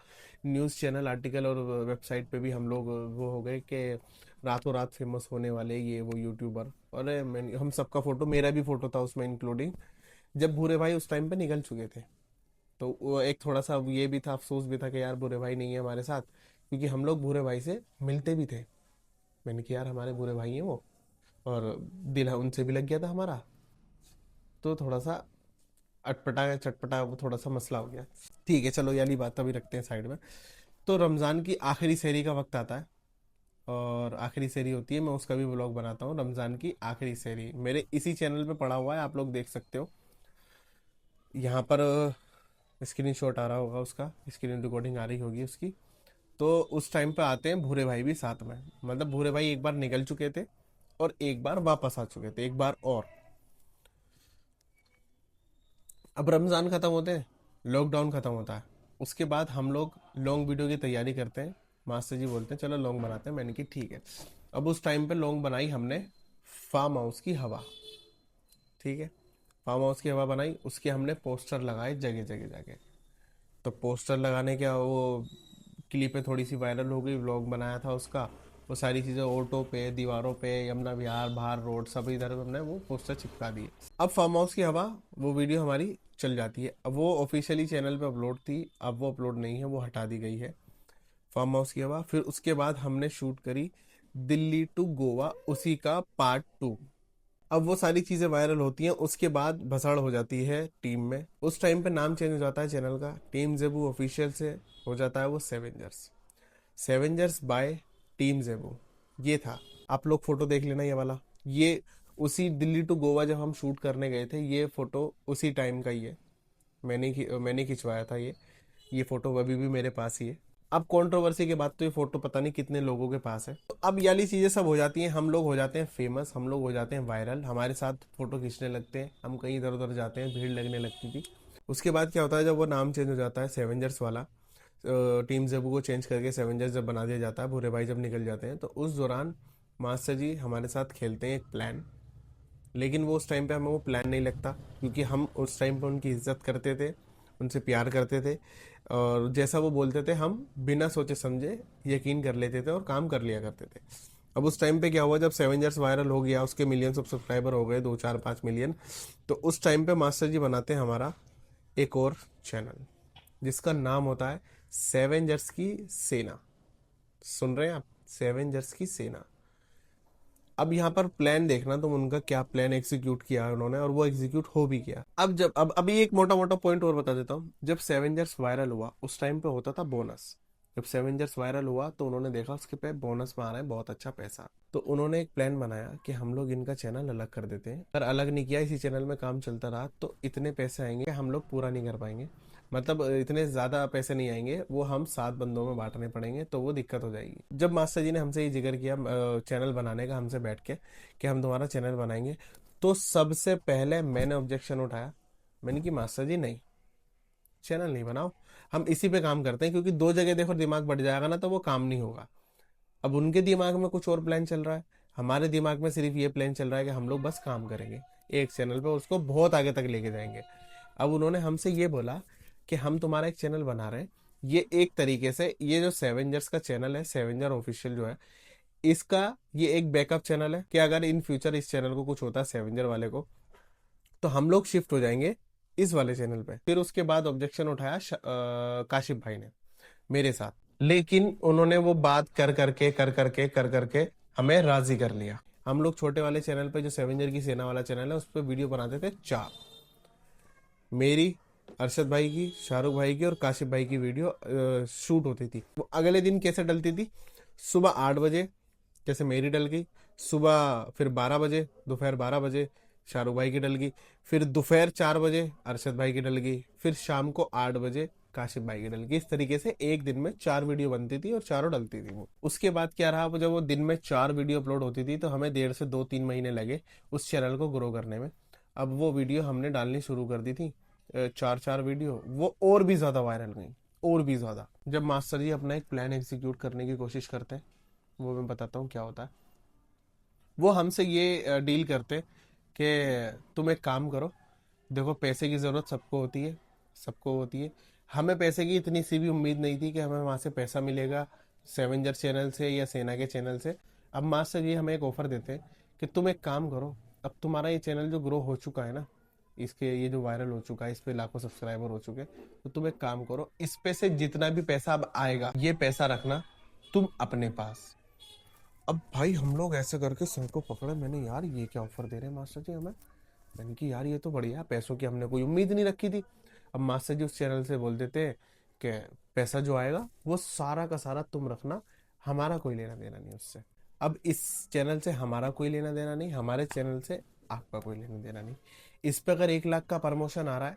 न्यूज़ चैनल, आर्टिकल और वेबसाइट पे भी हम लोग वो हो गए कि रातों रात फेमस होने वाले ये वो यूट्यूबर। और मैंने, हम सबका फ़ोटो, मेरा भी फ़ोटो था उसमें इंक्लूडिंग, जब भूरे भाई उस टाइम पे निकल चुके थे। तो वो एक थोड़ा सा ये भी था, अफसोस भी था कि यार भूरे भाई नहीं है हमारे साथ, क्योंकि हम लोग भूरे भाई से मिलते भी थे। मैंने कहा यार हमारे भूरे भाई हैं वो, और दिल उनसे भी लग गया था हमारा। तो थोड़ा सा अटपटा चटपटा वो थोड़ा सा मसला हो गया। ठीक है, चलो ये वाली बात अभी रखते हैं साइड में। तो रमज़ान की आखिरी सहरी का वक्त आता है, और आखिरी सहरी होती है, मैं उसका भी व्लॉग बनाता हूँ। रमज़ान की आखिरी सहरी मेरे इसी चैनल पे पड़ा हुआ है, आप लोग देख सकते हो। यहाँ पर स्क्रीन शॉट आ रहा होगा उसका, स्क्रीन रिकॉर्डिंग आ रही होगी उसकी। तो उस टाइम पे आते हैं भूरे भाई भी साथ में, मतलब भूरे भाई एक बार निकल चुके थे और एक बार वापस आ चुके थे, एक बार और। अब रमज़ान ख़त्म होते हैं, लॉकडाउन ख़त्म होता है, उसके बाद हम लोग लॉन्ग वीडियो की तैयारी करते हैं। मास्टर जी बोलते हैं चलो लॉन्ग बनाते हैं, मैंने कि ठीक है। अब उस टाइम पे लॉन्ग बनाई हमने फार्म हाउस की हवा, ठीक है, फार्म हाउस की हवा बनाई, उसके हमने पोस्टर लगाए जगह जगह जाके। तो पोस्टर लगाने के वो क्लिपें थोड़ी सी वायरल हो गई, व्लॉग बनाया था उसका, वो सारी चीज़ें ऑटो पे, दीवारों पे, यमुना विहार, बाहर रोड, सब इधर हमने वो पोस्टर चिपका दिए। अब फार्म हाउस की हवा, वो वीडियो हमारी चल जाती है। अब वो ऑफिशियली चैनल पे अपलोड थी, अब वो अपलोड नहीं है, वो हटा दी गई है फार्म हाउस की हवा। फिर उसके बाद हमने शूट करी दिल्ली टू गोवा, उसी का पार्ट 2। अब वो सारी चीज़ें वायरल होती हैं, उसके बाद भसड़ हो जाती है टीम में। उस टाइम पे नाम चेंज हो जाता है चैनल का, टीम जेबू ऑफिशियल से हो जाता है वो सेवेंजर्स, सेवेंजर्स बाय टीम जेबू। ये था, आप लोग फोटो देख लेना ये वाला, ये उसी दिल्ली टू गोवा जब हम शूट करने गए थे, ये फोटो उसी टाइम का ही है, मैंने खिंचवाया था ये फोटो अभी भी मेरे पास ही है। अब कंट्रोवर्सी के बाद तो ये फोटो पता नहीं कितने लोगों के पास है। तो अब ये वाली चीजें सब हो जाती हैं, हम लोग हो जाते हैं फेमस, हम लोग हो जाते हैं वायरल, हमारे साथ फोटो खींचने लगते हैं, हम कहीं इधर उधर जाते हैं, भीड़ लगने लगती थी। उसके बाद क्या होता है, जब वो नाम चेंज हो जाता है सेवेंजर्स वाला, टीम जेबू को चेंज करके सेवेंजर्स जब बना दिया जाता है, भूरे भाई जब निकल जाते हैं, तो उस दौरान मास्टर जी हमारे साथ खेलते हैं एक प्लान। लेकिन वो उस टाइम पे हमें वो प्लान नहीं लगता, क्योंकि हम उस टाइम पे उनकी इज्जत करते थे, उनसे प्यार करते थे, और जैसा वो बोलते थे हम बिना सोचे समझे यकीन कर लेते थे और काम कर लिया करते थे। अब उस टाइम पे क्या हुआ, जब सेवेंजर्स वायरल हो गया, उसके मिलियंस ऑफ सब्सक्राइबर हो गए, 2 4 5 मिलियन, तो उस टाइम पे मास्टर जी बनाते हैं हमारा एक और चैनल, जिसका नाम होता है सेवेंजर्स की सेना। सुन रहे हैं आप, सेवेंजर्स की सेना। अब यहाँ पर प्लान देखना तुम, उनका क्या प्लान एग्जीक्यूट किया है उन्होंने, और वो एग्जीक्यूट हो भी किया। अब जब अब अभी एक मोटा मोटा पॉइंट और बता देता हूँ। जब सेवेंजर्स वायरल हुआ उस टाइम पे होता था बोनस। जब सेवेंजर्स वायरल हुआ तो उन्होंने देखा उसके पे बोनस में आ रहा है बहुत अच्छा पैसा, तो उन्होंने एक प्लान बनाया कि हम लोग इनका चैनल अलग कर देते हैं। अगर अलग नहीं किया, इसी चैनल में काम चलता रहा, तो इतने पैसे आएंगे हम लोग पूरा नहीं कर पाएंगे, मतलब इतने ज़्यादा पैसे नहीं आएंगे, वो हम 7 बंदों में बांटने पड़ेंगे, तो वो दिक्कत हो जाएगी। जब मास्टर जी ने हमसे ये जिक्र किया चैनल बनाने का, हमसे बैठ के कि हम तुम्हारा चैनल बनाएंगे, तो सबसे पहले मैंने ऑब्जेक्शन उठाया। मैंने कि मास्टर जी नहीं, चैनल नहीं बनाओ, हम इसी पे काम करते हैं, क्योंकि 2 जगह देखो दिमाग बढ़ जाएगा ना, तो वो काम नहीं होगा। अब उनके दिमाग में कुछ और प्लान चल रहा है, हमारे दिमाग में सिर्फ ये प्लान चल रहा है कि हम लोग बस काम करेंगे एक चैनल पे, उसको बहुत आगे तक लेके जाएंगे। अब उन्होंने हमसे ये बोला कि हम तुम्हारा एक चैनल बना रहे हैं, ये एक तरीके से ये जो सेवेंजर्स का चैनल है, सेवेंजर ऑफिशियल जो है, इसका ये एक बैकअप चैनल है कि अगर इन फ्यूचर इस चैनल को कुछ होता है सेवेंजर वाले को, तो हम लोग शिफ्ट हो जाएंगे इस वाले चैनल पे। फिर उसके बाद ऑब्जेक्शन उठाया काशिफ भाई ने मेरे साथ, लेकिन उन्होंने वो बात कर करके हमें राजी कर लिया। हम लोग छोटे वाले चैनल पे, जो सेवेंजर की सेना वाला चैनल है, उस पर वीडियो बनाते थे 4, मेरी, अरशद भाई की, शाहरुख भाई की और काशिफ भाई की वीडियो शूट होती थी। वो अगले दिन कैसे डलती थी, सुबह 8 बजे जैसे मेरी डल गई, सुबह फिर 12 बजे, दोपहर 12 बजे शाहरुख भाई की डल गई, फिर दोपहर 4 बजे अरशद भाई की डल गई, फिर शाम को 8 बजे काशिफ भाई की डल गई। इस तरीके से एक दिन में 4 वीडियो बनती थी और चारों डलती थी वो। उसके बाद क्या रहा, जब वो दिन में 4 वीडियो अपलोड होती थी, तो हमें 1.5 से 2-3 महीने लगे उस चैनल को ग्रो करने में। अब वो वीडियो हमने डालनी शुरू कर दी थी, 4 वीडियो, वो और भी ज्यादा वायरल गई, और भी ज्यादा। जब मास्टर जी अपना एक प्लान एग्जीक्यूट करने की कोशिश करते हैं, वो मैं बताता हूँ क्या होता है। वो हमसे ये डील करते कि तुम एक काम करो, देखो पैसे की ज़रूरत सबको होती है। हमें पैसे की इतनी सी भी उम्मीद नहीं थी कि हमें वहाँ से पैसा मिलेगा सेवेंजर चैनल से या सेना के चैनल से। अब मास्टर जी हमें एक ऑफ़र देते हैं कि तुम एक काम करो, अब तुम्हारा ये चैनल जो ग्रो हो चुका है ना, इसके ये जो वायरल हो चुका है, इस पे लाखों सब्सक्राइबर हो चुके हैं, तो तुम एक काम करो, इस पे से जितना भी पैसा अब आएगा ये पैसा रखना तुम अपने पास। अब भाई हम लोग ऐसे करके सर को पकड़े, मैंने यार ये क्या ऑफर दे रहे हैं मास्टर जी हमें। मैंने कि यार ये तो बढ़िया, पैसों की हमने कोई उम्मीद नहीं रखी थी। अब मास्टर जी उस चैनल से बोल देते हैं कि पैसा जो आएगा वो सारा का सारा तुम रखना, हमारा कोई लेना देना नहीं उससे। अब इस चैनल से हमारा कोई लेना देना नहीं, हमारे चैनल से आपका कोई लेना देना नहीं। इस पे अगर 1 लाख का प्रमोशन आ रहा है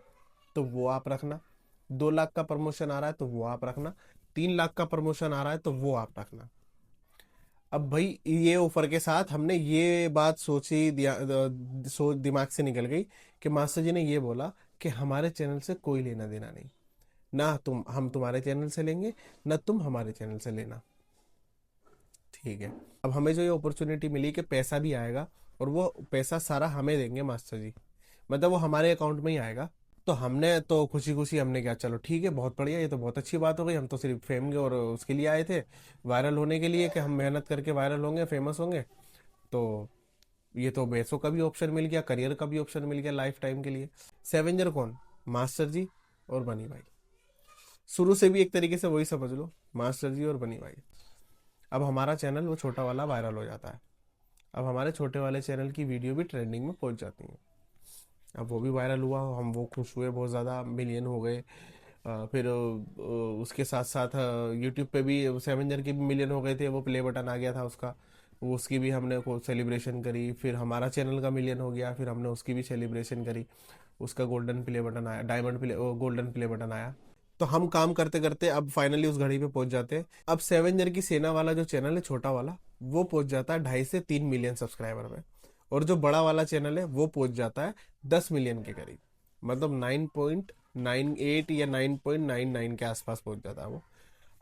तो वो आप रखना, 2 लाख का प्रमोशन आ रहा है तो वो आप रखना, 3 लाख का प्रमोशन आ रहा है तो वो आप रखना। अब भाई ये ऑफर के साथ हमने ये बात सोची, दिमाग से निकल गई कि मास्टर जी ने ये बोला कि हमारे चैनल से कोई लेना देना नहीं, ना हम तुम्हारे चैनल से लेंगे ना तुम हमारे चैनल से लेना। ठीक है, अब हमें जो ये अपॉर्चुनिटी मिली कि पैसा भी आएगा और वो पैसा सारा हमें देंगे मास्टर जी, मतलब वो हमारे अकाउंट में ही आएगा। तो हमने तो खुशी खुशी हमने कहा चलो ठीक है, बहुत बढ़िया, ये तो बहुत अच्छी बात हो गई। हम तो सिर्फ फेम के और उसके लिए आए थे, वायरल होने के लिए, कि हम मेहनत करके वायरल होंगे, फेमस होंगे। तो ये तो पैसों का भी ऑप्शन मिल गया, करियर का भी ऑप्शन मिल गया लाइफ टाइम के लिए। सेवेंजर कौन? मास्टर जी और बनी भाई। शुरू से भी एक तरीके से वही समझ लो, मास्टर जी और बनी भाई। अब हमारा चैनल वो छोटा वाला वायरल हो जाता है, अब हमारे छोटे वाले चैनल की वीडियो भी ट्रेंडिंग में पहुंच जाती है। अब वो भी वायरल हुआ, हम वो खुश हुए, बहुत ज़्यादा मिलियन हो गए। फिर उसके साथ साथ यूट्यूब पे भी सेवेंजर के भी मिलियन हो गए थे, वो प्ले बटन आ गया था उसका, वो उसकी भी हमने को सेलिब्रेशन करी। फिर हमारा चैनल का मिलियन हो गया, फिर हमने उसकी भी सेलिब्रेशन करी, उसका गोल्डन प्ले बटन आया, diamond play golden play button आया। तो हम काम करते करते अब फाइनली उस घड़ी पे पहुंच जाते हैं। अब सेवेंजर की सेना वाला जो चैनल है छोटा वाला, वो पहुंच जाता है 2.5 से 3 मिलियन सब्सक्राइबर में, और जो बड़ा वाला चैनल है वो पहुंच जाता है 10 मिलियन के करीब, मतलब 9.98 या 9.99 के आसपास पहुंच जाता है वो।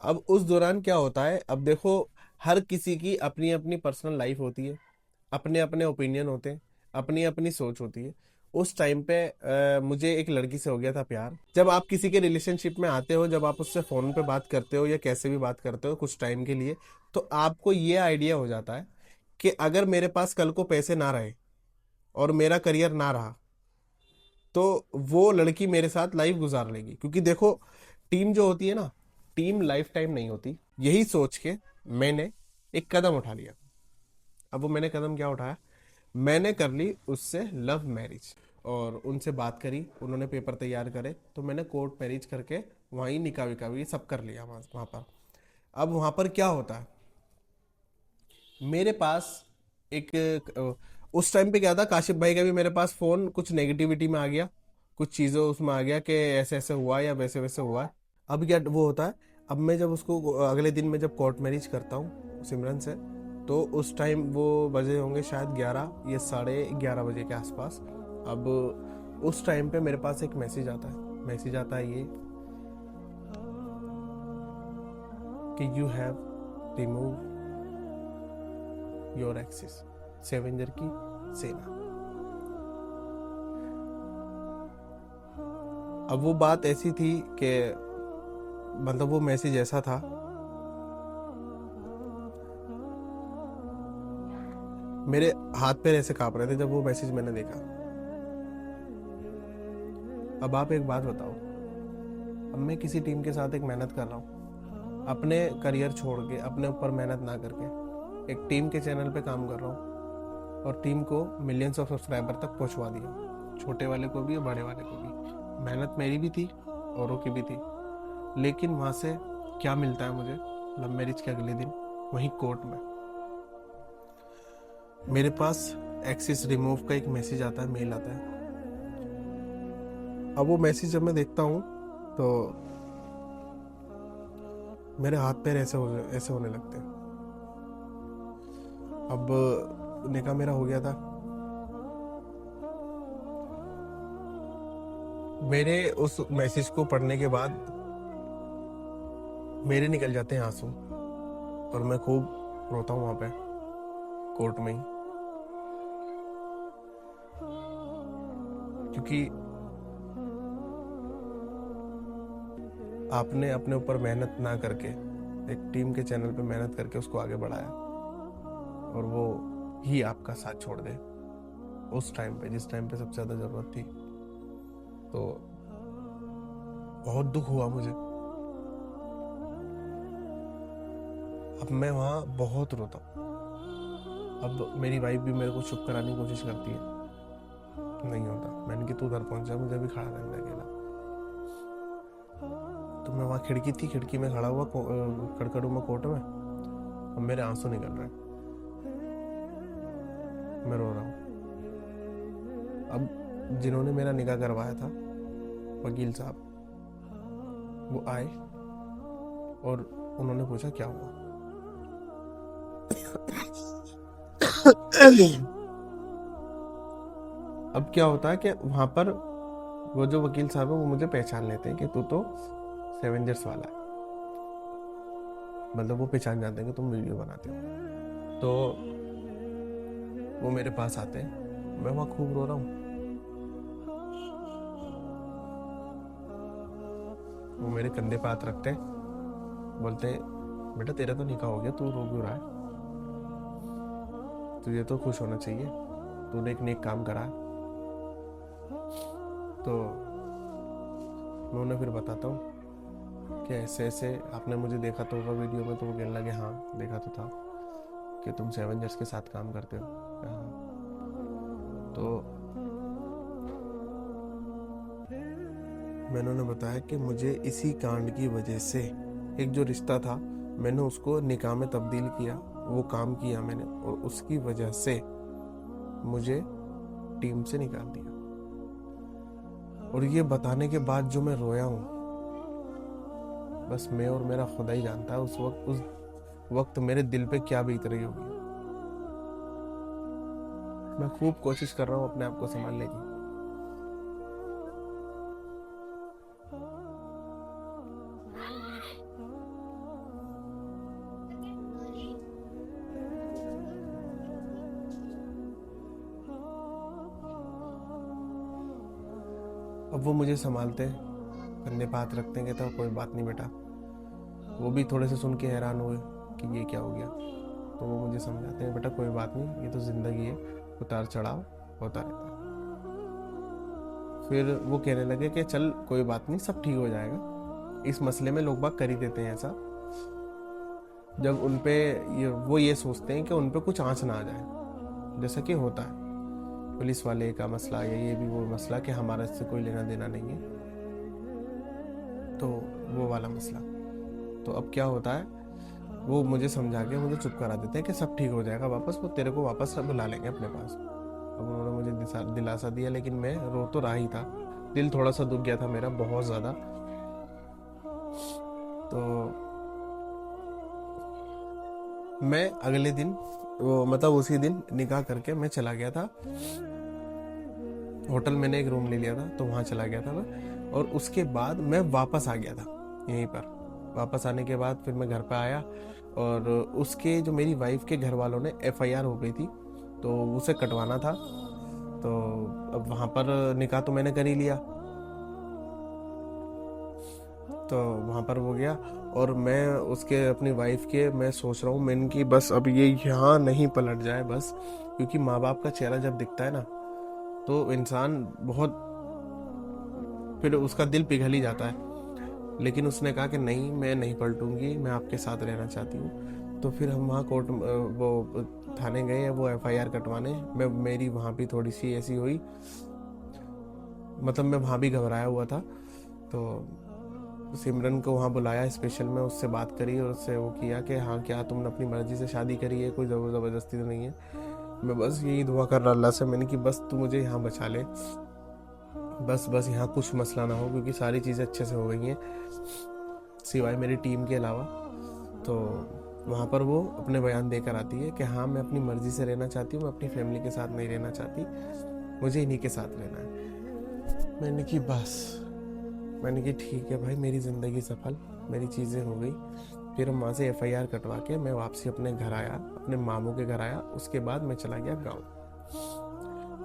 अब उस दौरान क्या होता है, अब देखो हर किसी की अपनी अपनी पर्सनल लाइफ होती है, अपने अपने ओपिनियन होते हैं, अपनी अपनी सोच होती है। उस टाइम पे मुझे एक लड़की से हो गया था प्यार। जब आप किसी के रिलेशनशिप में आते हो, जब आप उससे फोन पे बात करते हो या कैसे भी बात करते हो कुछ टाइम के लिए, तो आपको ये आइडिया हो जाता है कि अगर मेरे पास कल को पैसे ना रहे और मेरा करियर ना रहा तो वो लड़की मेरे साथ लाइफ गुजार लेगी। क्योंकि देखो टीम जो होती है ना, टीम लाइफ टाइम नहीं होती। यही सोच के मैंने एक कदम उठा लिया। अब वो मैंने कदम क्या उठाया, मैंने कर ली उससे लव मैरिज, और उनसे बात करी, उन्होंने पेपर तैयार करे, तो मैंने कोर्ट मैरिज करके वहीं निकाह विकाह भी सब कर लिया वहाँ पर। अब वहाँ पर क्या होता है, मेरे पास एक उस टाइम पे क्या था, काशिफ भाई का भी मेरे पास फोन कुछ नेगेटिविटी में आ गया, कुछ चीज़ों उसमें आ गया कि ऐसे ऐसे हुआ या वैसे वैसे हुआ है। अब क्या वो होता है, अब मैं जब उसको अगले दिन में जब कोर्ट मैरिज करता हूँ सिमरन से, तो उस टाइम वो बजे होंगे शायद 11 या 11:30 बजे के आसपास। अब उस टाइम पे मेरे पास एक मैसेज आता है ये कि you have remove your access, सेवेंजर की सेना। अब वो बात ऐसी थी कि मतलब वो मैसेज ऐसा था, मेरे हाथ पैर ऐसे कांप रहे थे जब वो मैसेज मैंने देखा। अब आप एक बात बताओ, अब मैं किसी टीम के साथ एक मेहनत कर रहा हूँ, अपने करियर छोड़ के, अपने ऊपर मेहनत ना करके एक टीम के चैनल पे काम कर रहा हूँ, और टीम को मिलियंस ऑफ सब्सक्राइबर तक पहुँचवा दिया, छोटे वाले को भी और बड़े वाले को भी। मेहनत मेरी भी थी, औरों की भी थी, लेकिन वहाँ से क्या मिलता है मुझे, लव मैरिज के अगले दिन वहीं कोर्ट में मेरे पास एक्सेस रिमूव का एक मैसेज आता है, मेल आता है। अब वो मैसेज जब मैं देखता हूँ तो मेरे हाथ पैर ऐसे होने लगते हैं। अब निकाह मेरा हो गया था, मेरे उस मैसेज को पढ़ने के बाद मेरे निकल जाते हैं आंसू, और मैं खूब रोता हूँ वहां पे कोर्ट में ही, क्योंकि आपने अपने ऊपर मेहनत ना करके एक टीम के चैनल पे मेहनत करके उसको आगे बढ़ाया और वो ही आपका साथ छोड़ दे उस टाइम पे, जिस टाइम पे सबसे ज़्यादा ज़रूरत थी, तो बहुत दुख हुआ मुझे। अब मैं वहाँ बहुत रोता हूँ। अब मेरी वाइफ भी मेरे को चुप कराने की कोशिश करती है, नहीं होता। मैंने कि तू उधर पहुंचा, मुझे भी खड़ा रहना अकेला। तो मैं वहाँ खिड़की थी, खिड़की में खड़ा हुआ कड़कड़ूमा कोर्ट में, अब मेरे आंसू निकल रहे हैं, मैं रो रहा हूँ। अब जिन्होंने मेरा निकाह करवाया था, वकील साहब, वो आए और उन्होंने पूछा क्या हुआ। अब क्या होता है कि वहां पर वो जो वकील साहब है वो मुझे पहचान लेते हैं कि तू तो सेवेंजर्स वाला है, मतलब वो पहचान जाते हैं कि तुम वीडियो बनाते हो। तो वो मेरे पास आते हैं, मैं वहां खूब रो रहा हूँ। वो मेरे कंधे पे हाथ रखते हैं, बोलते हैं बेटा तेरा तो निकाह हो गया, तू रो क्यों रहा है, तुझे तो खुश होना चाहिए, तूने एक नेक काम करा। तो मैं उन्हें फिर बताता हूँ कि ऐसे ऐसे आपने मुझे देखा तो होगा वीडियो में। तो वो कहने लगे हाँ देखा तो था कि तुम सेवेंजर्स के साथ काम करते हो। हाँ। तो मैंने उन्हें बताया कि मुझे इसी कांड की वजह से एक जो रिश्ता था मैंने उसको निकाह में तब्दील किया, वो काम किया मैंने, और उसकी वजह से मुझे टीम से निकाल दिया। और ये बताने के बाद जो मैं रोया हूँ, बस मैं और मेरा खुदा ही जानता है उस वक्त मेरे दिल पे क्या बीत रही होगी। मैं खूब कोशिश कर रहा हूँ अपने आप को संभालने की। अब वो मुझे संभालते हैं, कंधे पे हाथ रखते हैं, कहते हैं कोई बात नहीं बेटा। वो भी थोड़े से सुन के हैरान हुए कि ये क्या हो गया। तो वो मुझे समझाते हैं बेटा कोई बात नहीं, ये तो जिंदगी है, उतार चढ़ाव होता रहता है। फिर वो कहने लगे कि चल कोई बात नहीं, सब ठीक हो जाएगा। इस मसले में लोग बाग कर ही देते हैं ऐसा, जब उनपे वो ये सोचते हैं कि उनपे कुछ आंच ना आ जाए, जैसा कि होता है पुलिस वाले का मसला, या ये भी वो मसला कि हमारा इससे कोई लेना देना नहीं है, तो वो वाला मसला। तो अब क्या होता है, वो मुझे समझा के मुझे चुप करा देते हैं कि सब ठीक हो जाएगा वापस, वो तेरे को वापस बुला लेंगे अपने पास। अब उन्होंने मुझे दिलासा दिया, लेकिन मैं रो तो रहा ही था, दिल थोड़ा सा दुख गया था मेरा बहुत ज़्यादा। तो मैं अगले दिन वो मतलब उसी दिन निकाह करके मैं चला गया था होटल, मैंने एक रूम ले लिया था तो वहाँ चला गया था मैं। और उसके बाद मैं वापस आ गया था यहीं पर। वापस आने के बाद फिर मैं घर पे आया, और उसके जो मेरी वाइफ के घर वालों ने FIR हो गई थी तो उसे कटवाना था। तो अब वहाँ पर निकाह तो मैंने कर ही लिया, तो वहाँ पर वो गया। और मैं उसके अपनी वाइफ के मैं सोच रहा हूँ मैंने कि बस अब ये यहाँ नहीं पलट जाए बस, क्योंकि माँ बाप का चेहरा जब दिखता है ना तो इंसान बहुत फिर उसका दिल पिघल ही जाता है। लेकिन उसने कहा कि नहीं मैं नहीं पलटूंगी, मैं आपके साथ रहना चाहती हूँ। तो फिर हम वहाँ कोर्ट वो थाने गए वो FIR कटवाने। मेरी वहाँ भी थोड़ी सी ऐसी हुई, मतलब मैं वहाँ भी घबराया हुआ था। तो सिमरन को वहाँ बुलाया स्पेशल में, उससे बात करी और उससे वो किया कि हाँ क्या तुमने अपनी मर्जी से शादी करी है, कोई ज़बरदस्ती तो नहीं है। मैं बस यही दुआ कर रहा अल्लाह से, मैंने कि बस तू मुझे यहाँ बचा ले, बस यहाँ कुछ मसला ना हो, क्योंकि सारी चीज़ें अच्छे से हो गई हैं सिवाय मेरी टीम के अलावा। तो वहाँ पर वो अपने बयान देकर आती है कि हाँ मैं अपनी मर्जी से रहना चाहती हूँ, मैं अपनी फैमिली के साथ नहीं रहना चाहती, मुझे इन्हीं के साथ रहना है। मैंने कि बस, मैंने कि ठीक है भाई, मेरी ज़िंदगी सफल, मेरी चीज़ें हो गई। फिर हम वहाँ से FIR कटवा के मैं वापसी अपने घर आया, अपने मामू के घर आया। उसके बाद मैं चला गया गाँव।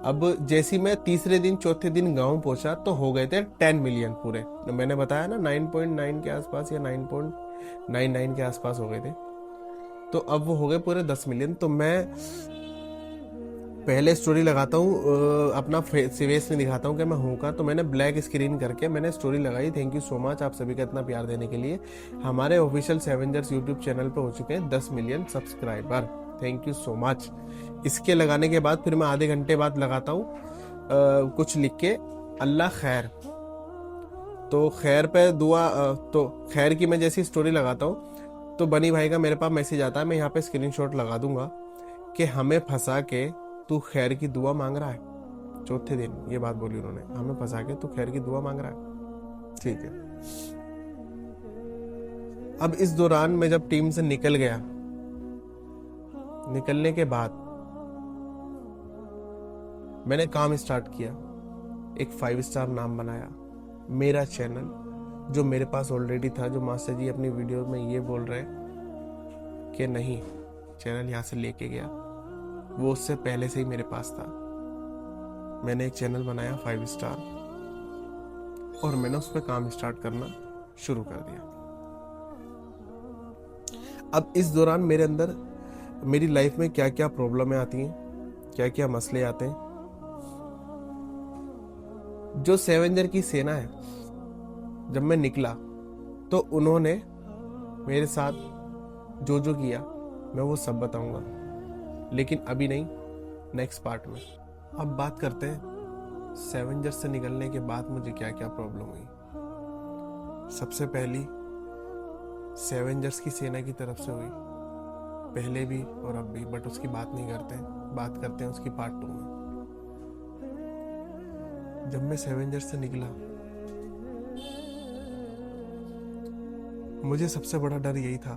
अब जैसी मैं तीसरे दिन चौथे दिन गांव पहुंचा तो हो गए थे 10 मिलियन पूरे। तो मैंने बताया ना 9.9 के आसपास या 9.99 के आसपास हो गए थे। तो अब वो हो गए पूरे 10 मिलियन। तो मैं पहले स्टोरी लगाता हूँ, अपना फेस में दिखाता हूँ कि मैं हूँ का। तो मैंने ब्लैक स्क्रीन करके मैंने स्टोरी लगाई, थैंक यू सो मच आप सभी का इतना प्यार देने के लिए। हमारे ऑफिशियल सेवेंजर्स यूट्यूब चैनल पे हो चुके हैं 10 million subscriber, thank you so much. इसके लगाने के बाद फिर मैं आधे घंटे बाद लगाता हूँ कुछ लिख के अल्लाह खैर। तो खैर पे दुआ तो खैर की मैं जैसी स्टोरी लगाता हूँ तो बनी भाई का मेरे पास मैसेज आता है, मैं यहाँ पे स्क्रीनशॉट लगा दूंगा कि हमें फंसा के तू खैर की दुआ मांग रहा है। चौथे दिन ये बात बोली उन्होंने, हमें फंसा के तू खैर की दुआ मांग रहा है, ठीक है। अब इस दौरान मैं जब टीम से निकल गया, निकलने के बाद मैंने काम स्टार्ट किया, एक 5 स्टार नाम बनाया। मेरा चैनल जो मेरे पास ऑलरेडी था, जो मास्टर जी अपनी वीडियो में ये बोल रहे कि नहीं चैनल यहाँ से लेके गया, वो उससे पहले से ही मेरे पास था। मैंने एक चैनल बनाया 5 स्टार और मैंने उस पर काम स्टार्ट करना शुरू कर दिया। अब इस दौरान मेरे अंदर मेरी लाइफ में क्या क्या प्रॉब्लमें आती हैं, क्या क्या मसले आते हैं। जो सेवेंजर की सेना है, जब मैं निकला तो उन्होंने मेरे साथ जो जो किया मैं वो सब बताऊंगा, लेकिन अभी नहीं, नेक्स्ट पार्ट में। अब बात करते हैं सेवेंजर्स से निकलने के बाद मुझे क्या क्या प्रॉब्लम हुई। सबसे पहली सेवेंजर्स की सेना की तरफ से हुई, पहले भी और अब भी, बट उसकी बात नहीं करते हैं, बात करते हैं उसकी पार्ट 2 में। जब मैं सेवेंजर्स से निकला मुझे सबसे बड़ा डर यही था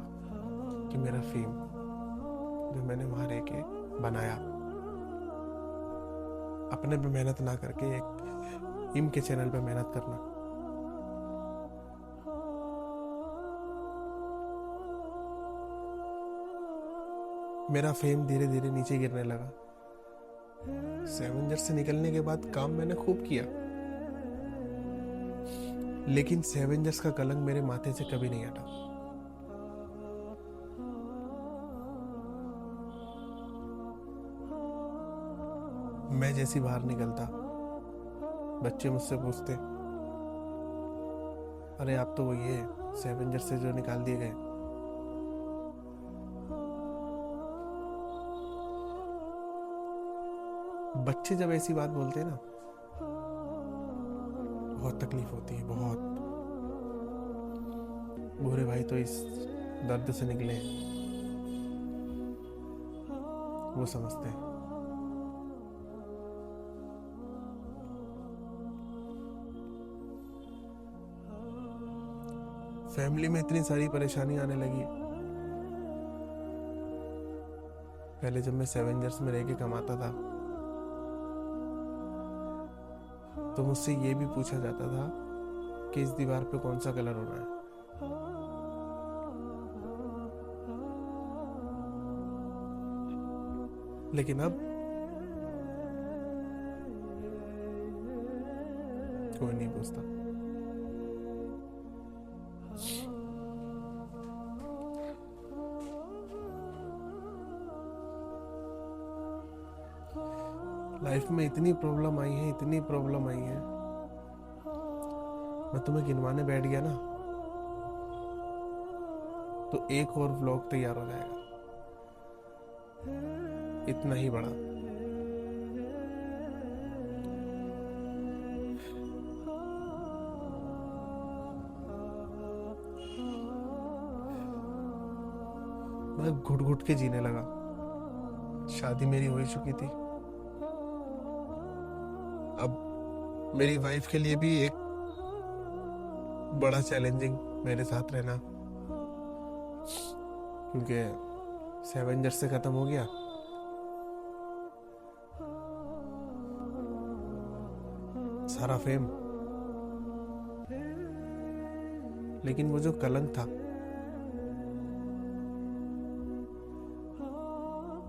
कि मेरा फेम जो मैंने वहां रह के बनाया, अपने पे मेहनत ना करके एक टीम के चैनल पे मेहनत करना, मेरा फेम धीरे धीरे नीचे गिरने लगा। सेवेंजर्स से निकलने के बाद काम मैंने खूब किया, लेकिन सेवेंजर्स का कलंक मेरे माथे से कभी नहीं हटा। मैं जैसी बाहर निकलता, बच्चे मुझसे पूछते, अरे आप तो वो ये सेवेंजर्स से जो निकाल दिए गए। बच्चे जब ऐसी बात बोलते हैं ना, बहुत तकलीफ होती है, बहुत। बूढ़े भाई तो इस दर्द से निकले हैं, वो समझते हैं। फैमिली में इतनी सारी परेशानी आने लगी। पहले जब मैं सेवेंजर्स में रह के कमाता था तो मुझसे ये भी पूछा जाता था कि इस दीवार पे कौन सा कलर होना है। लेकिन अब कोई नहीं पूछता। लाइफ में इतनी प्रॉब्लम आई है, इतनी प्रॉब्लम आई है, मैं तुम्हें गिनवाने बैठ गया ना तो एक और व्लॉग तैयार हो जाएगा, इतना ही बड़ा। मैं घुट घुट के जीने लगा। शादी मेरी हो ही चुकी थी। अब मेरी वाइफ के लिए भी एक बड़ा चैलेंजिंग मेरे साथ रहना, क्योंकि सेवेंजर्स से खत्म हो गया, सारा फेम, लेकिन वो जो कलंक था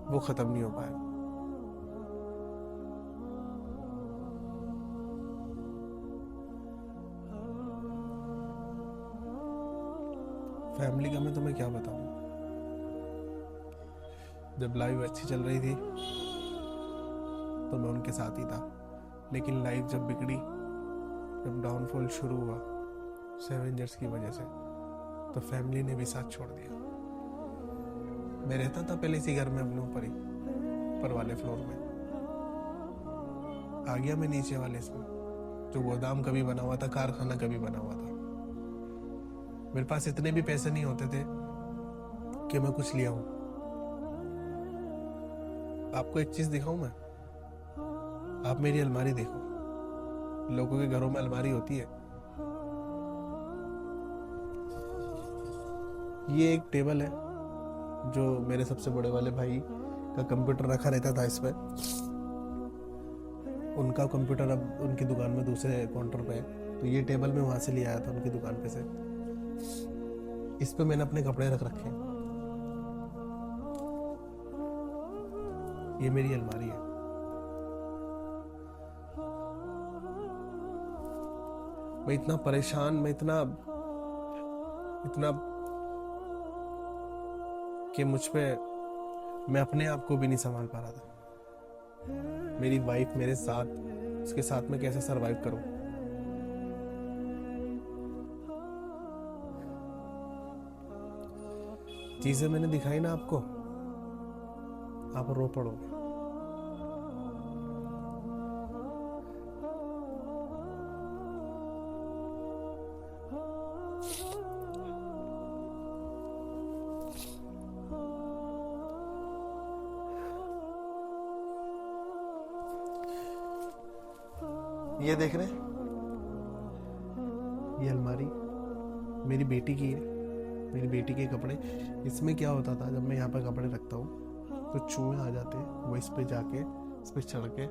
वो खत्म नहीं हो पाया। फैमिली का मैं तुम्हें क्या बताऊं। जब लाइफ अच्छी चल रही थी तो मैं उनके साथ ही था, लेकिन लाइफ जब बिगड़ी, जब डाउनफॉल शुरू हुआ सेवेंजर्स की वजह से, तो फैमिली ने भी साथ छोड़ दिया। मैं रहता था पहले इसी घर में अपने ऊपर ही, ऊपर वाले फ्लोर में। आ गया मैं नीचे वाले इसमें, जो गोदाम कभी बना हुआ था, कारखाना कभी बना हुआ था। मेरे पास इतने भी पैसे नहीं होते थे कि मैं कुछ लिया हूं। आपको एक चीज दिखाऊं मैं, आप मेरी अलमारी देखो। लोगों के घरों में अलमारी होती है। ये एक टेबल है जो मेरे सबसे बड़े वाले भाई का कंप्यूटर रखा रहता था इस पे। उनका कंप्यूटर अब उनकी दुकान में दूसरे काउंटर पे है, तो ये टेबल मैं वहां से ले आया था उनकी दुकान पे से। इस पे मैंने अपने कपड़े रख रखे हैं। ये मेरी अलमारी है। मैं इतना परेशान, मैं इतना कि मुझ पे मैं अपने आप को भी नहीं संभाल पा रहा था। मेरी वाइफ मेरे साथ, उसके साथ मैं कैसे सरवाइव करूं। चीजें मैंने दिखाई ना आपको, आप रो पड़ोगे। ये देख रहे हैं, ये अलमारी मेरी बेटी की है, मेरी बेटी के कपड़े। इसमें क्या होता था, जब मैं यहाँ पर कपड़े रखता हूँ तो चूहे आ जाते हैं, वो इस पे जाके, इस पे चढ़ के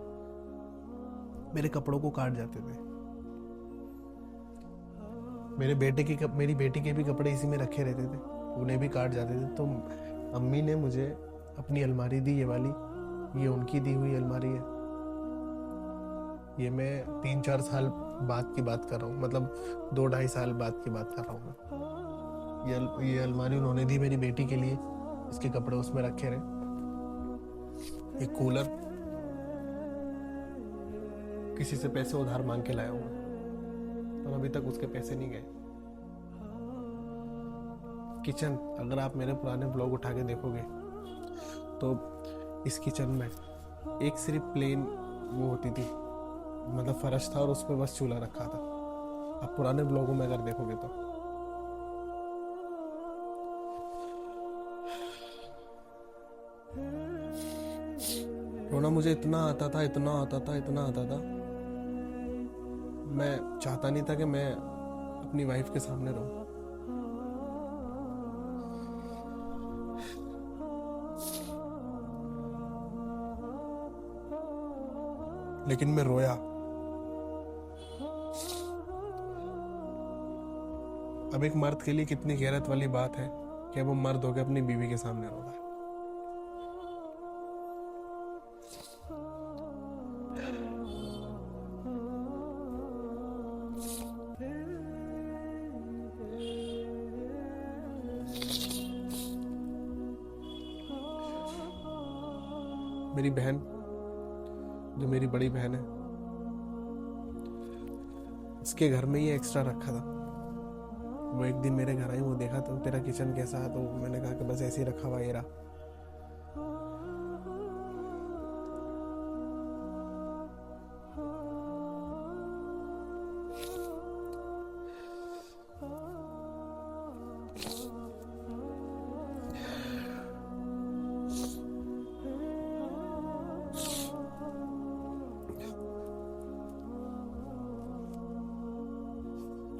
मेरे कपड़ों को काट जाते थे। मेरी बेटी के भी कपड़े इसी में रखे रहते थे, उन्हें भी काट जाते थे। तो अम्मी ने मुझे अपनी अलमारी दी, ये वाली, ये उनकी दी हुई अलमारी है। ये मैं 3-4 साल बाद की बात कर रहा हूँ, मतलब 2-2.5 साल बाद की बात कर रहा हूँ मैं। ये अलमारी उन्होंने दी मेरी बेटी के लिए, इसके कपड़े उसमें रखे रहे। एक कूलर किसी से पैसे उधार मांग के लाया हूँ और अभी तक उसके पैसे नहीं गए। किचन, अगर आप मेरे पुराने ब्लॉग उठा के देखोगे तो इस किचन में एक सिर्फ प्लेन वो होती थी, मतलब फर्श था और उस पर बस चूल्हा रखा था। आप पुराने ब्लॉगों में अगर देखोगे तो रोना मुझे इतना आता था, इतना आता था, इतना आता था। मैं चाहता नहीं था कि मैं अपनी वाइफ के सामने रहूं। लेकिन मैं रोया। अब एक मर्द के लिए कितनी गैरत वाली बात है कि वो मर्द होकर अपनी बीवी के सामने रो रहा है। मेरी बहन, जो मेरी बड़ी बहन है, उसके घर में ये एक्स्ट्रा रखा था। वो एक दिन मेरे घर आई, वो देखा तो तेरा किचन कैसा है, तो मैंने कहा कि बस ऐसे ही रखा हुआ ये रहा।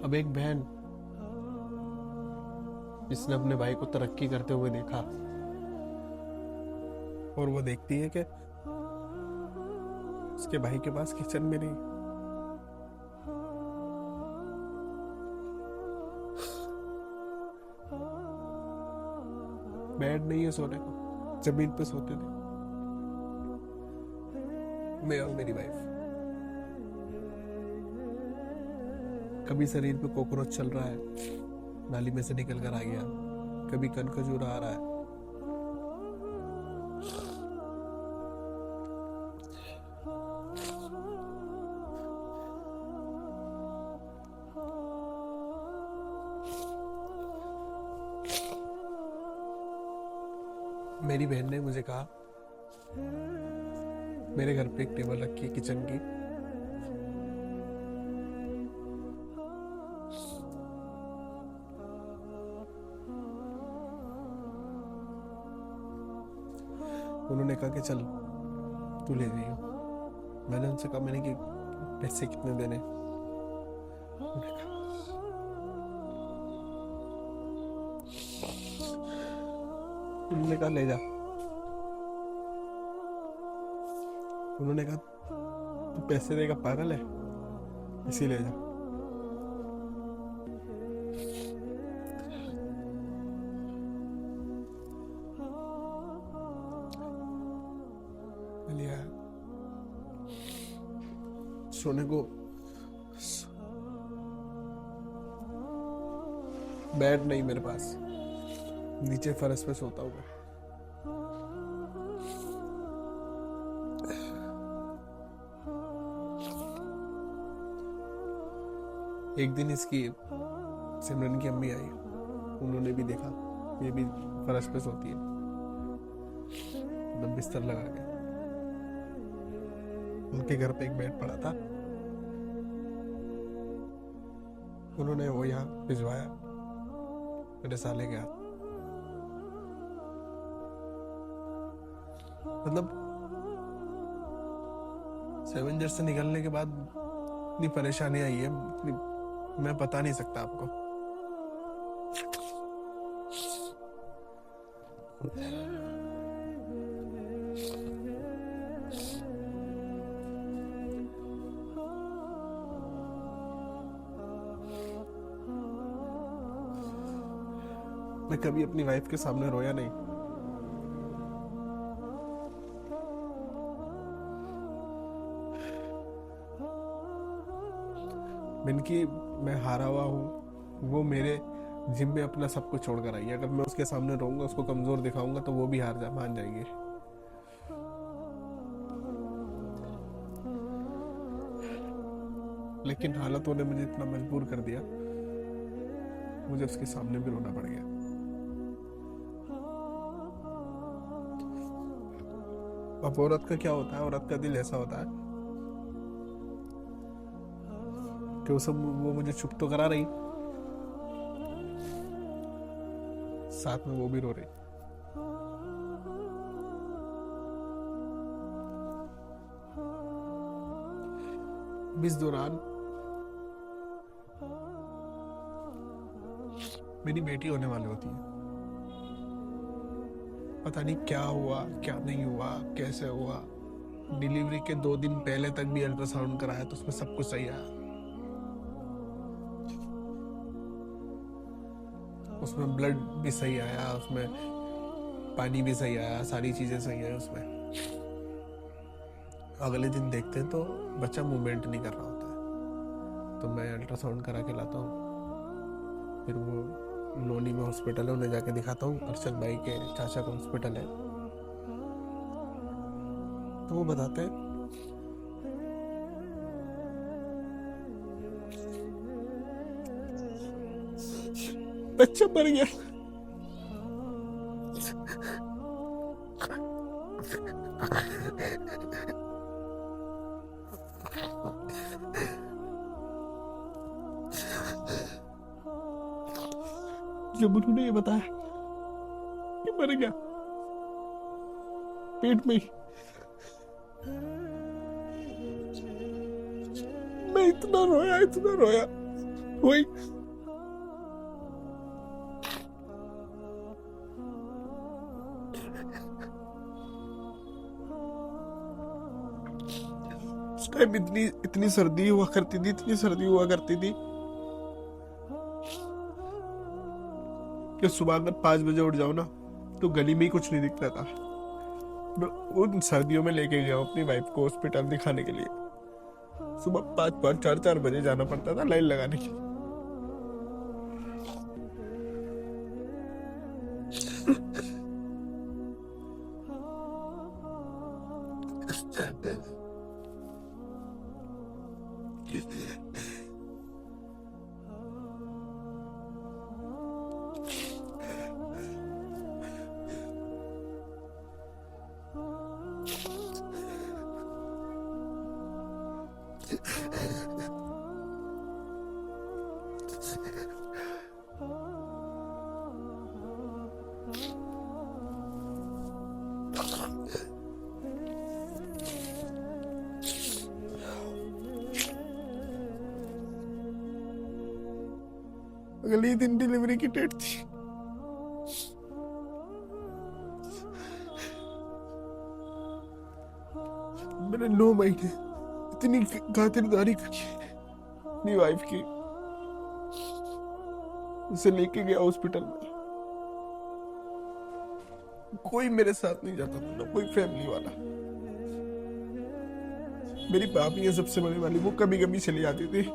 अब एक बहन जिसने अपने भाई को तरक्की करते हुए देखा और वो देखती है कि उसके भाई के पास किचन में नहीं, बेड नहीं है सोने को, जमीन पे सोते थे मैं और मेरी वाइफ। कभी शरीर पे कॉकरोच चल रहा है, नाली में से निकल कर आ गया, कभी कनखजूरा आ रहा है। मेरी बहन ने मुझे कहा, मेरे घर पे एक टेबल रखी है किचन की, उन्होंने कहा कि चल तू ले जाइयो। मैंने उनसे कहा, मैंने कि पैसे कितने देने? उन्होंने कहा ले जा। उन्होंने कहा तू पैसे देगा पागल है, इसी ले जा। लिया। सोने को बेड नहीं मेरे पास, नीचे फर्श पे सोता हूँ। एक दिन इसकी सिमरन की अम्मी आई, उन्होंने भी देखा ये भी फर्श पे सोती है, एकदम बिस्तर लगा के। उनके घर पे एक बेड पड़ा था, उन्होंने वो यहाँ भिजवाया मेरे साले के हाथ। मतलब 7 ईयर से निकलने के बाद इतनी परेशानी आई है, मैं बता नहीं सकता आपको। मैं कभी अपनी वाइफ के सामने रोया नहीं। मिनकी मैं हारा हुआ हूँ, वो मेरे जिम में अपना सब कुछ छोड़ कर आई है। अगर मैं उसके सामने रहूंगा, उसको कमजोर दिखाऊंगा, तो वो भी मान जाएंगे। लेकिन हालातों ने मुझे इतना मजबूर कर दिया, मुझे उसके सामने भी रोना पड़ गया। अब औरत का क्या होता है, औरत का दिल ऐसा होता है कि वो मुझे चुप तो करा रही, साथ में वो भी रो रही। इस दौरान मेरी बेटी होने वाली होती है। पता नहीं क्या हुआ, क्या नहीं हुआ, कैसे हुआ। डिलीवरी के 2 दिन पहले तक भी अल्ट्रासाउंड कराया तो उसमें सब कुछ सही आया। उसमें ब्लड भी सही आया, उसमें पानी भी सही आया, सारी चीजें सही आई उसमें। अगले दिन देखते हैं तो बच्चा मूवमेंट नहीं कर रहा होता है, तो मैं अल्ट्रासाउंड करा के लाता हूँ। फिर वो लोनी में हॉस्पिटल है, उन्हें जाके दिखाता हूँ। अरशद भाई के चाचा का हॉस्पिटल है, तो वो बताते हैं बच्चा मर गया। जब उन्होंने ये बताया कि मर गया पेट में ही, मैं इतना रोया वही उस टाइम इतनी सर्दी हुआ करती थी कि सुबह अगर 5 बजे उठ जाओ ना तो गली में ही कुछ नहीं दिखता था। मैं उन सर्दियों में लेके गया अपनी वाइफ को हॉस्पिटल दिखाने के लिए। सुबह 5-4 बजे जाना पड़ता था लाइन लगाने के लिए। अगले दिन डिलीवरी की डेट थी। मैंने 9 महीने इतनी खातिरदारी करी अपनी वाइफ की, उसे लेके गया हॉस्पिटल में, कोई मेरे साथ नहीं जाता था, ना कोई फैमिली वाला। मेरी भाभी है सबसे बड़ी वाली, वो कभी कभी चली जाती थी।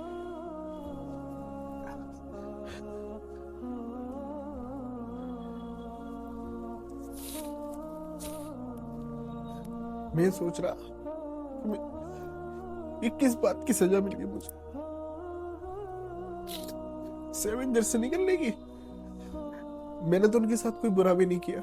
मैं सोच रहा ये किस बात की सजा मिल गई मुझे, सेवेंजर से निकलने की। मैंने तो उनके साथ कोई बुरा भी नहीं किया।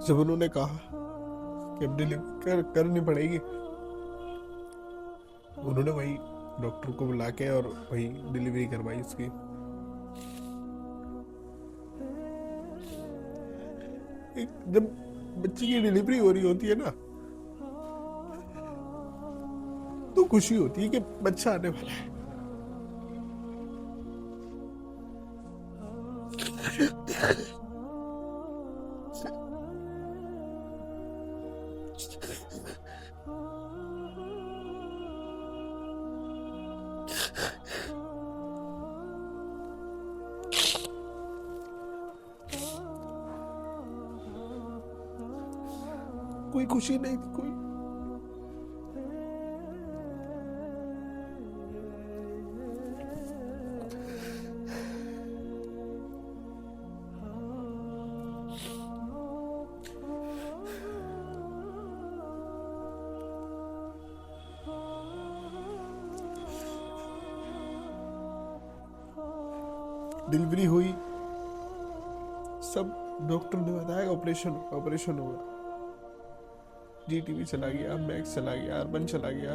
जब उन्होंने कहा कि अब डिलीवरी करनी पड़ेगी, उन्होंने वही डॉक्टर को बुला के और वही डिलीवरी करवाई उसकी। जब बच्चे की डिलीवरी हो रही होती है ना, तो खुशी होती है कि बच्चा आने वाला है। कोई खुशी नहीं थी, कोई। डिलीवरी हुई, सब डॉक्टर ने बताया ऑपरेशन होगा। जीटीवी चला गया, मैक्स चला गया, अर्बन चला गया,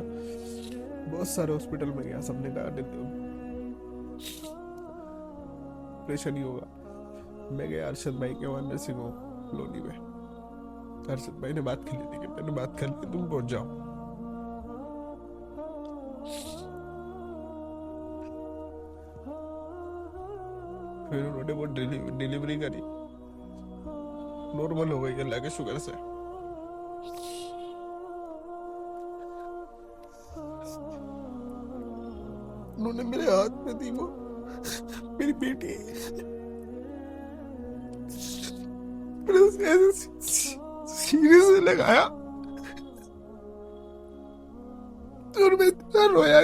बहुत सारे हॉस्पिटल में गया, सबने कहा ऑपरेशन ही होगा। मैं गया अरशद भाई के वहां नर्सिंग होम कॉलोनी में। अरशद भाई ने बात कर ली थी कि मैंने बात कर ली, तुम पहुंच जाओ। फिर उन्होंने वो डिलीवरी करी, नॉर्मल हो गई अल्लाह के शुक्र से। उन्होंने मेरे हाथ में दी वो मेरी बेटी, मैंने उसे ऐसे सीने से लगाया और मैं इतना रोया।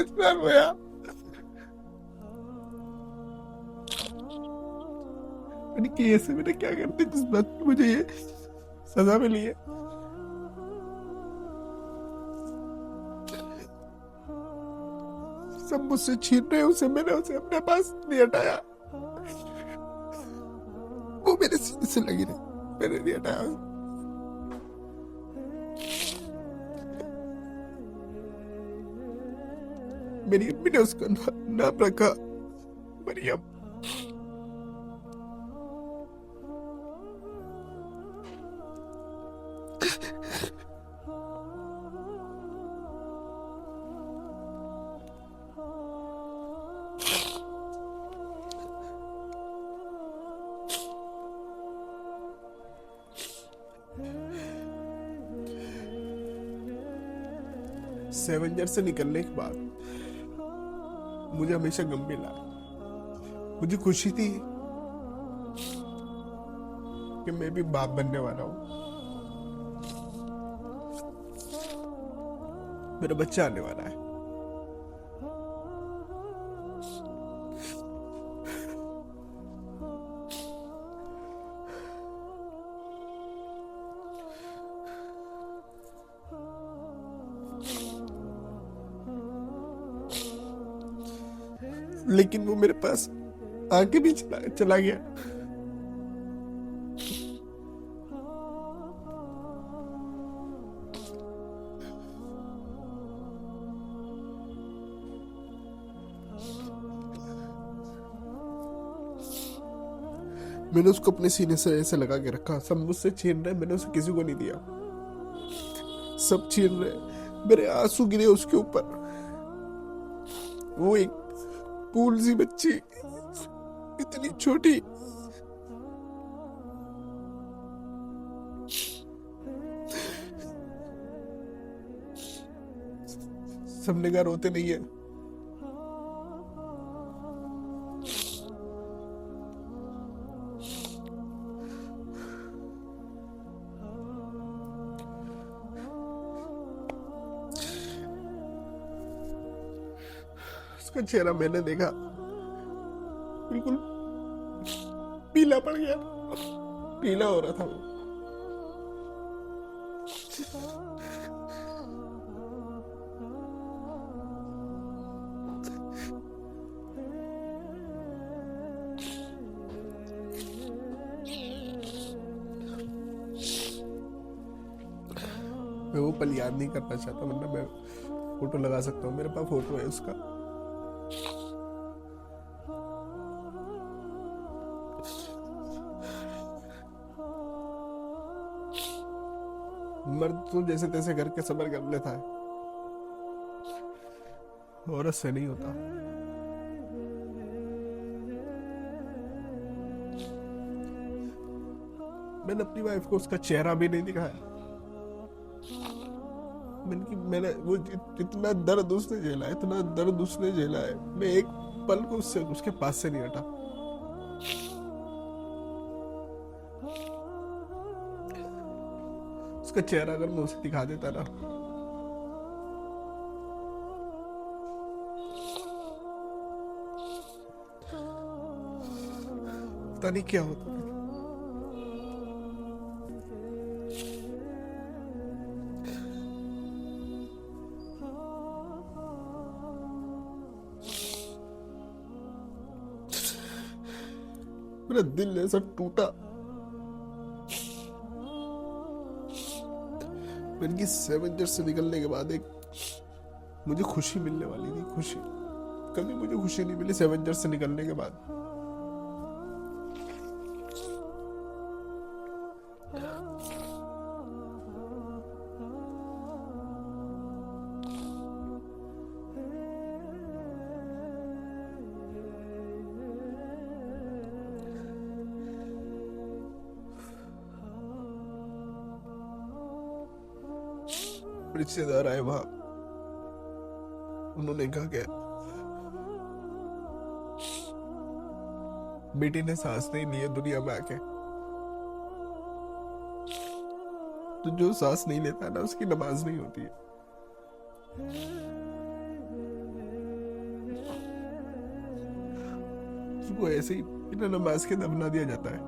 मैंने कि ऐसे मैंने क्या करते जिस बात की मुझे ये सजा मिली है। सब मुझसे छीन रहे उसे, मैंने उसे अपने पास नहीं हटाया। वो मेरे सीने से लगी रही, मैंने नहीं हटाया। मेरी अम्मी ने उसका नाम रखा मरियम। एवेंजर से निकलने के बाद मुझे हमेशा गम मिला। मुझे खुशी थी कि मैं भी बाप बनने वाला हूं, मेरा बच्चा आने वाला है। लेकिन वो मेरे पास आके भी चला गया। मैंने उसको अपने सीने से ऐसे लगा के रखा, सब मुझसे छीन रहे, मैंने उसे किसी को नहीं दिया। सब छीन रहे, मेरे आंसू गिरे उसके ऊपर। वो एक फूल सी बच्ची, इतनी छोटी, सबने कहा रोते नहीं है। उसका चेहरा मैंने देखा, बिल्कुल पीला पड़ गया, पीला हो रहा था वो। मैं वो पल याद नहीं करना चाहता, वरना मैं फोटो लगा सकता हूँ, मेरे पास फोटो है उसका। मर्द तो जैसे तैसे करके सबर कर लेता है, औरत से नहीं होता। मैंने अपनी वाइफ को उसका चेहरा भी नहीं दिखाया। मैंने वो इतना दर्द उसने झेला है, इतना दर्द उसने झेला है, मैं एक पल को उसके पास से नहीं हटा। उसका चेहरा अगर मैं उसे दिखा देता ना, पता नहीं क्या होता। मेरा दिल ऐसा टूटा। मेरी एवेंजर से निकलने के बाद एक मुझे खुशी मिलने वाली थी, खुशी। कभी मुझे खुशी नहीं मिली एवेंजर से निकलने के बाद। रिश्तेदार आए वहां, उन्होंने कहा क्या बेटी ने सांस नहीं ली है दुनिया में आके, तो जो सांस नहीं लेता है ना, उसकी नमाज नहीं होती है। उसको ऐसे ही बिना नमाज के दफना दिया जाता है।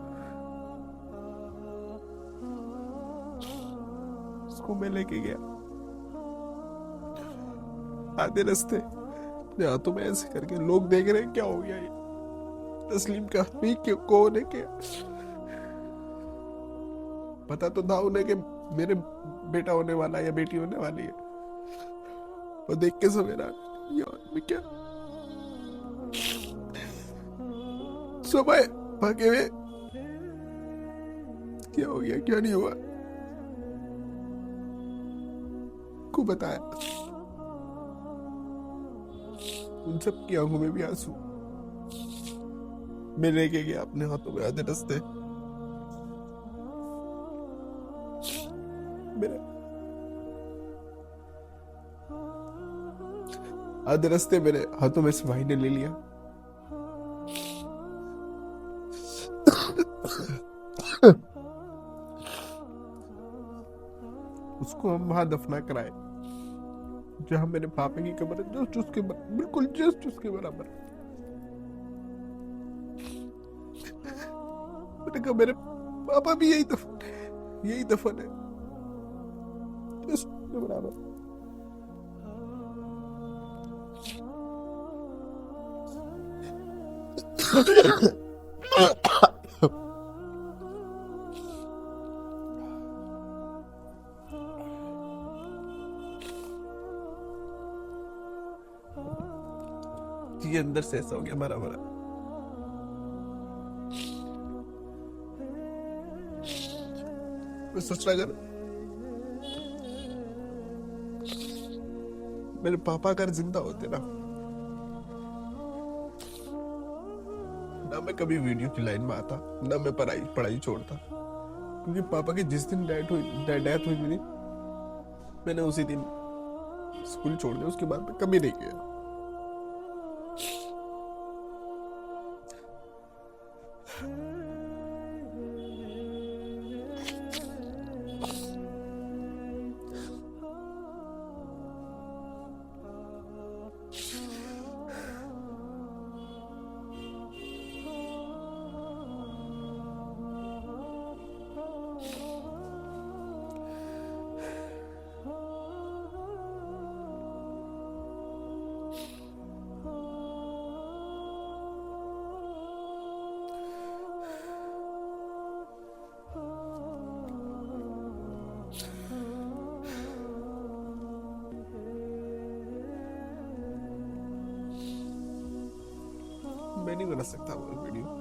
उसको मैं लेके गया, आधे रास्ते अपने हाथों में ऐसे करके, लोग देख रहे हैं क्या हो गया ये, तस्लीम का नहीं क्यों, कौन है क्या। पता तो था उन्हें कि मेरे बेटा होने वाला है या बेटी होने वाली है, और देख के सवेरा ये आदमी क्या सुबह भागे हुए, क्या हो गया क्या नहीं हुआ, को बताया। उन सब की आंखों में भी आंसू। मैं लेके गया अपने हाथों में आधे रास्ते। आधे रास्ते मेरे हाथों में से भाई ने ले लिया। उसको हम वहां दफना कराए जहां मेरे पापा की कब्र है, जस्ट उसके बिल्कुल जस्ट उसके बराबर। मैंने कहा मेरे पापा भी यही दफन है जस्ट उसके बराबर। ये अंदर से ऐसा हो गया मरा मरा। मैं सोच रहा अगर मेरे पापा अगर जिंदा होते ना मैं कभी वीडियो की लाइन में आता, ना मैं पढ़ाई छोड़ता। क्योंकि पापा की जिस दिन डेथ हुई मेरी, मैंने उसी दिन स्कूल छोड़ दिया। उसके बाद मैं कभी नहीं गया। मैं नहीं बना सकता वो वीडियो।